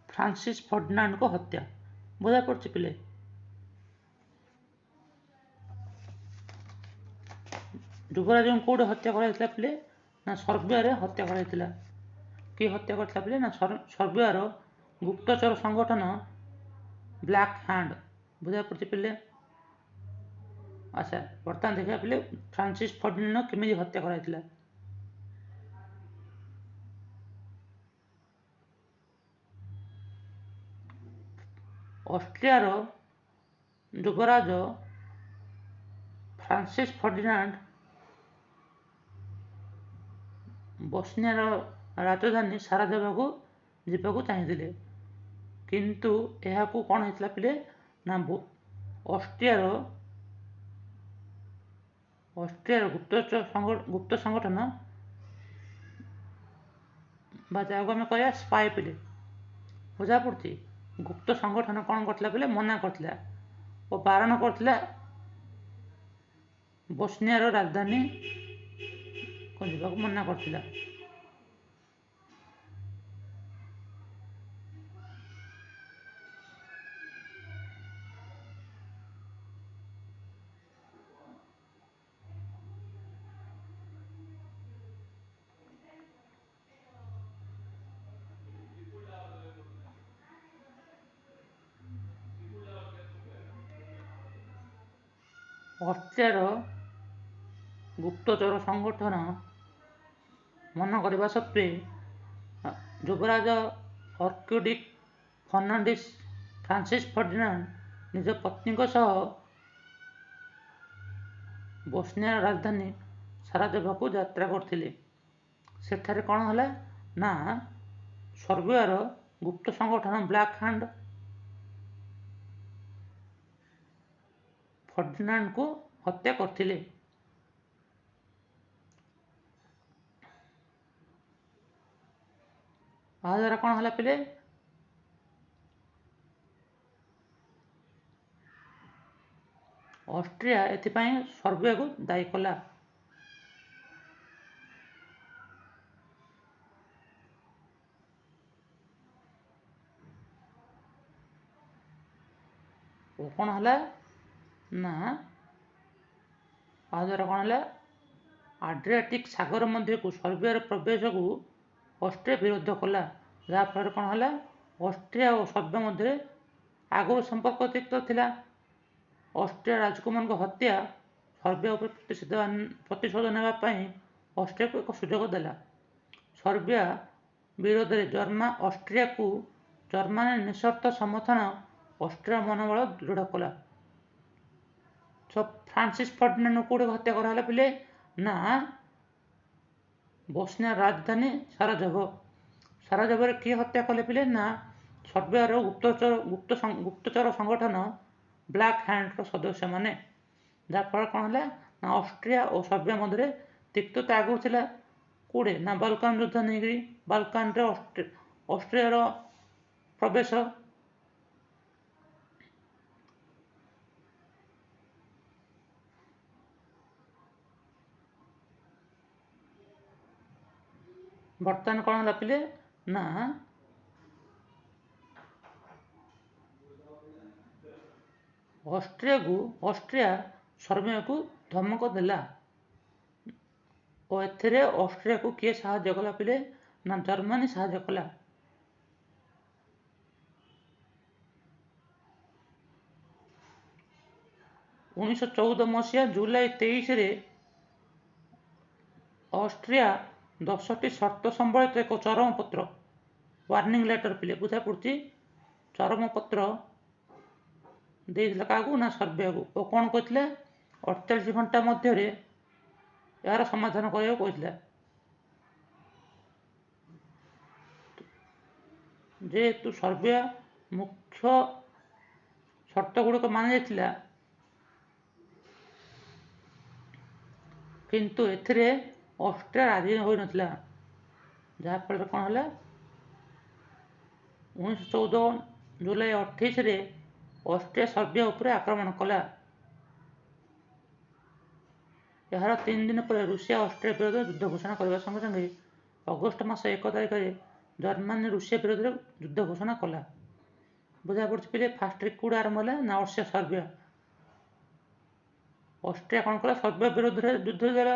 ଫ୍ରାନ୍ସିସ୍ ଫର୍ଡିନାଣ୍ଡଙ୍କ ହତ୍ୟା। ବୁଝା ପଡ଼ୁଛି ପିଲେ? ଯୁବରାଜଙ୍କୁ କେଉଁଠି ହତ୍ୟା କରାଯାଇଥିଲା ପିଲେ? ନା ସର୍ବିଆରେ ହତ୍ୟା କରାଯାଇଥିଲା। କିଏ ହତ୍ୟା କରିଥିଲା ପିଲେ? ନା ସର୍ବିଆର ଗୁପ୍ତଚର ସଂଗଠନ ବ୍ଲାକ୍ ହ୍ୟାଣ୍ଡ। ବୁଝା ପଡ଼ୁଛି ପିଲେ? ଆଚ୍ଛା, ବର୍ତ୍ତମାନ ଦେଖିବା ପିଲେ ଫ୍ରାନ୍ସିସ୍ ଫର୍ଡିନାଣ୍ଡ କେମିତି ହତ୍ୟା କରାଯାଇଥିଲା। ଅଷ୍ଟ୍ରିଆର ଯୁବରାଜ ଫ୍ରାନ୍ସିସ୍ ଫର୍ଡିନାଣ୍ଡ ବୋସ୍ନିଆର ରାଜଧାନୀ ସାରାଜେଭୋକୁ ଯିବାକୁ ଚାହିଁଥିଲେ, କିନ୍ତୁ ଏହାକୁ କ'ଣ ହେଇଥିଲା ପିଲେ? ନା ଅଷ୍ଟ୍ରିଆର ଗୁପ୍ତ ସଂଗଠନ ବା ଯାହାକୁ ଆମେ କହିବା ସ୍ପାଏ ପିଲେ। ବୁଝା ପଡ଼ୁଛି? ଗୁପ୍ତ ସଂଗଠନ କ'ଣ କରିଥିଲା ପିଲେ? ମନା କରିଥିଲା ଓ ବାରଣ କରିଥିଲା ବୋସ୍ନିଆର ରାଜଧାନୀକୁ ଯିବାକୁ ମନା କରିଥିଲା। ଅଷ୍ଟ୍ରିଆର ଗୁପ୍ତଚର ସଂଗଠନ ମନା କରିବା ସତ୍ତ୍ୱେ ଯୁବରାଜ ଅର୍କିଡିକ୍ ଫ୍ରାନ୍ସିସ୍ ଫର୍ଡିନାଣ୍ଡ ନିଜ ପତ୍ନୀଙ୍କ ସହ ବୋସ୍ନିଆର ରାଜଧାନୀ ସାରାଜେଭୋକୁ ଯାତ୍ରା କରିଥିଲେ। ସେଠାରେ କ'ଣ ହେଲା? ନା ସର୍ବିଆର ଗୁପ୍ତ ସଂଗଠନ ବ୍ଲାକ୍ ହ୍ୟାଣ୍ଡ ଫର୍ଡିନାଣ୍ଡଙ୍କୁ ହତ୍ୟା କରିଥିଲେ। ଏହାଦ୍ୱାରା କ'ଣ ହେଲା ପିଲେ? ଅଷ୍ଟ୍ରିଆ ଏଥିପାଇଁ ସର୍ବିଆକୁ ଦାୟୀ କଲା। ଓ କ'ଣ ହେଲା? ନା ଏହାଦ୍ୱାରା କ'ଣ ହେଲା? ଆଡ୍ରିଆଟିକ୍ ସାଗର ମଧ୍ୟକୁ ସର୍ବିଆର ପ୍ରବେଶକୁ ଅଷ୍ଟ୍ରିଆ ବିରୋଧ କଲା, ଯାହାଫଳରେ କ'ଣ ହେଲା? ଅଷ୍ଟ୍ରିଆ ଓ ସର୍ବିଆ ମଧ୍ୟରେ ଆଗରୁ ସମ୍ପର୍କ ତିକ୍ତ ଥିଲା। ଅଷ୍ଟ୍ରିଆ ରାଜକୁମାରଙ୍କ ହତ୍ୟା ସର୍ବିଆ ଉପରେ ପ୍ରତିଶୋଧ ନେବା ପାଇଁ ଅଷ୍ଟ୍ରିଆକୁ ଏକ ସୁଯୋଗ ଦେଲା। ସର୍ବିଆ ବିରୋଧରେ ଅଷ୍ଟ୍ରିଆକୁ ଜର୍ମାନୀ ନିଃସର୍ତ୍ତ ସମର୍ଥନ ଅଷ୍ଟ୍ରିଆର ମନୋବଳ ଦୃଢ଼ କଲା। ଫ୍ରାନ୍ସିସ୍ ଫର୍ଡିନାଣ୍ଡଙ୍କୁ କେଉଁଠି ହତ୍ୟା କରାହେଲା ପିଲେ? ନା ବୋସ୍ନିଆର ରାଜଧାନୀ ସାରାଜେଭୋରେ କିଏ ହତ୍ୟା କଲେ ପିଲେ? ନା ସର୍ବିଆର ଗୁପ୍ତଚର ସଂଗଠନ ବ୍ଲାକ୍ ହ୍ୟାଣ୍ଡର ସଦସ୍ୟମାନେ। ଯାହାଫଳରେ କ'ଣ ହେଲା? ନା ଅଷ୍ଟ୍ରିଆ ଓ ସର୍ବିଆ ମଧ୍ୟରେ ତିକ୍ତତା ଆଗରୁ ଥିଲା। କେଉଁଠି? ନା ବାଲକାନ ଯୁଦ୍ଧ ନେଇକରି ବାଲକାନରେ ଅଷ୍ଟ୍ରିଆର ପ୍ରବେଶ। ବର୍ତ୍ତମାନ କ'ଣ ହେଲା ପିଲେ? ନା ଅଷ୍ଟ୍ରିଆ ସର୍ବିଆକୁ ଧମକ ଦେଲା ଓ ଏଥିରେ ଅଷ୍ଟ୍ରିଆକୁ କିଏ ସାହାଯ୍ୟ କଲା ପିଲେ? ନା ଜର୍ମାନୀ ସାହାଯ୍ୟ କଲା। 1914 ମସିହା ଜୁଲାଇ 23ରେ ଅଷ୍ଟ୍ରିଆ 10ଟି ସର୍ତ୍ତ ସମ୍ବଳିତ ଏକ ଚରମପତ୍ର ୱାର୍ଣ୍ଣିଂ ଲେଟର ପିଲେ। ବୁଝା ପଡ଼ୁଛି? ଚରମପତ୍ର ଦେଇଥିଲା କାହାକୁ ନା ସର୍ବିଆକୁ ଓ କ'ଣ କହିଥିଲା 48 ଘଣ୍ଟା ମଧ୍ୟରେ ଏହାର ସମାଧାନ କରିବାକୁ କହିଥିଲା। ଯେହେତୁ ସର୍ବିଆ ମୁଖ୍ୟ ସର୍ତ୍ତଗୁଡ଼ିକ ମାନି ଯାଇଥିଲା, କିନ୍ତୁ ଏଥିରେ ଅଷ୍ଟ୍ରିଆ ରାଜି ହୋଇନଥିଲା, ଯାହାଫଳରେ କ'ଣ ହେଲା 1914 ଜୁଲାଇ 28ରେ ଅଷ୍ଟ୍ରିଆ ସର୍ବିଆ ଉପରେ ଆକ୍ରମଣ କଲା। ଏହାର 3 ଦିନ ପରେ ରୁଷିଆ ଅଷ୍ଟ୍ରିଆ ବିରୋଧରେ ଯୁଦ୍ଧ ଘୋଷଣା କରିବା ସଙ୍ଗେ ସଙ୍ଗେ ଅଗଷ୍ଟ ମାସ 1 ତାରିଖରେ ଜର୍ମାନୀ ରୁଷିଆ ବିରୋଧରେ ଯୁଦ୍ଧ ଘୋଷଣା କଲା। ବୁଝାପଡ଼ୁଛି ପିଲେ ଫାଷ୍ଟ କୋଉଟା ଆରମ୍ଭ ହେଲା ନା ସର୍ବିଆ। ଅଷ୍ଟ୍ରିଆ କ'ଣ କଲା ସର୍ବିଆ ବିରୋଧରେ ଯୁଦ୍ଧ ଦେଲା।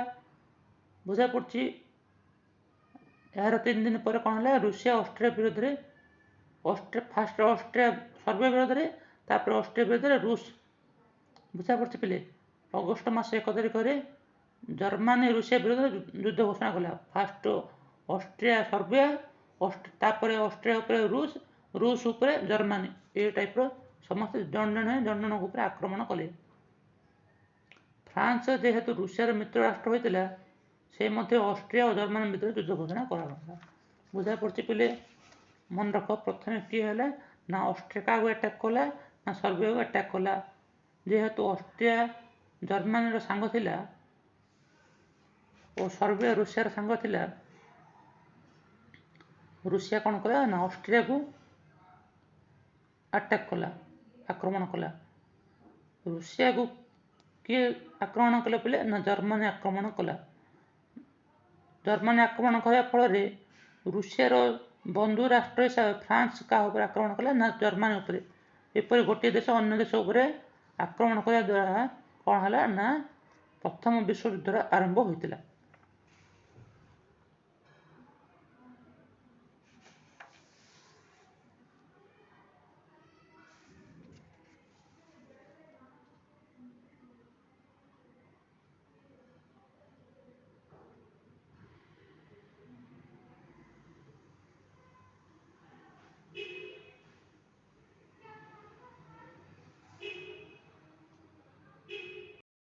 ବୁଝାପଡ଼ୁଛି ଏହାର 3 ଦିନ ପରେ କ'ଣ ହେଲା ରୁଷିଆ ଅଷ୍ଟ୍ରିଆ ବିରୋଧରେ ଫାଷ୍ଟ ଅଷ୍ଟ୍ରିଆ ସର୍ବିଆ ବିରୋଧରେ, ତାପରେ ଅଷ୍ଟ୍ରିଆ ବିରୋଧରେ ରୁଷ। ବୁଝାପଡ଼ୁଛି ପିଲେ ଅଗଷ୍ଟ ମାସ 1 ତାରିଖରେ ଜର୍ମାନୀ ରୁଷିଆ ବିରୋଧରେ ଯୁଦ୍ଧ ଘୋଷଣା କଲା। ଫାଷ୍ଟ ଅଷ୍ଟ୍ରିଆ ସର୍ବିଆ, ତାପରେ ଅଷ୍ଟ୍ରିଆ ଉପରେ ରୁଷ ଉପରେ ଜର୍ମାନୀ, ଏ ଟାଇପ୍ର ସମସ୍ତେ ଜଣେ ଜଣଙ୍କ ଉପରେ ଆକ୍ରମଣ କଲେ। ଫ୍ରାନ୍ସ ଯେହେତୁ ରୁଷିଆର ମିତ୍ର ରାଷ୍ଟ୍ର ହୋଇଥିଲା, ସେ ମଧ୍ୟ ଅଷ୍ଟ୍ରିଆ ଓ ଜର୍ମାନୀ ଭିତରେ ଯୁଦ୍ଧ ଘୋଷଣା କରାଗଲା। ବୁଝାପଡ଼ୁଛି ପିଲେ ମନେ ରଖ, ପ୍ରଥମେ କିଏ ହେଲା ନା ଅଷ୍ଟ୍ରିଆ କାହାକୁ ଆଟାକ୍ କଲା ନା ସର୍ବିଆକୁ ଆଟାକ୍ କଲା। ଯେହେତୁ ଅଷ୍ଟ୍ରିଆ ଜର୍ମାନୀର ସାଙ୍ଗ ଥିଲା ଓ ସର୍ବିଆ ରୁଷିଆର ସାଙ୍ଗ ଥିଲା, ରୁଷିଆ କ'ଣ କଲା ନା ଅଷ୍ଟ୍ରିଆକୁ ଆଟାକ୍ କଲା, ଆକ୍ରମଣ କଲା। ରୁଷିଆକୁ କିଏ ଆକ୍ରମଣ କଲା ପିଲେ ନା ଜର୍ମାନୀ ଆକ୍ରମଣ କଲା। ଜର୍ମାନୀ ଆକ୍ରମଣ କରିବା ଫଳରେ ରୁଷିଆର ବନ୍ଧୁ ରାଷ୍ଟ୍ର ହିସାବରେ ଫ୍ରାନ୍ସ କାହା ଉପରେ ଆକ୍ରମଣ କଲା ନା ଜର୍ମାନୀ ଉପରେ। ଏପରି ଗୋଟିଏ ଦେଶ ଅନ୍ୟ ଦେଶ ଉପରେ ଆକ୍ରମଣ କରିବା ଦ୍ୱାରା କ'ଣ ହେଲା ନା ପ୍ରଥମ ବିଶ୍ୱଯୁଦ୍ଧର ଆରମ୍ଭ ହୋଇଥିଲା।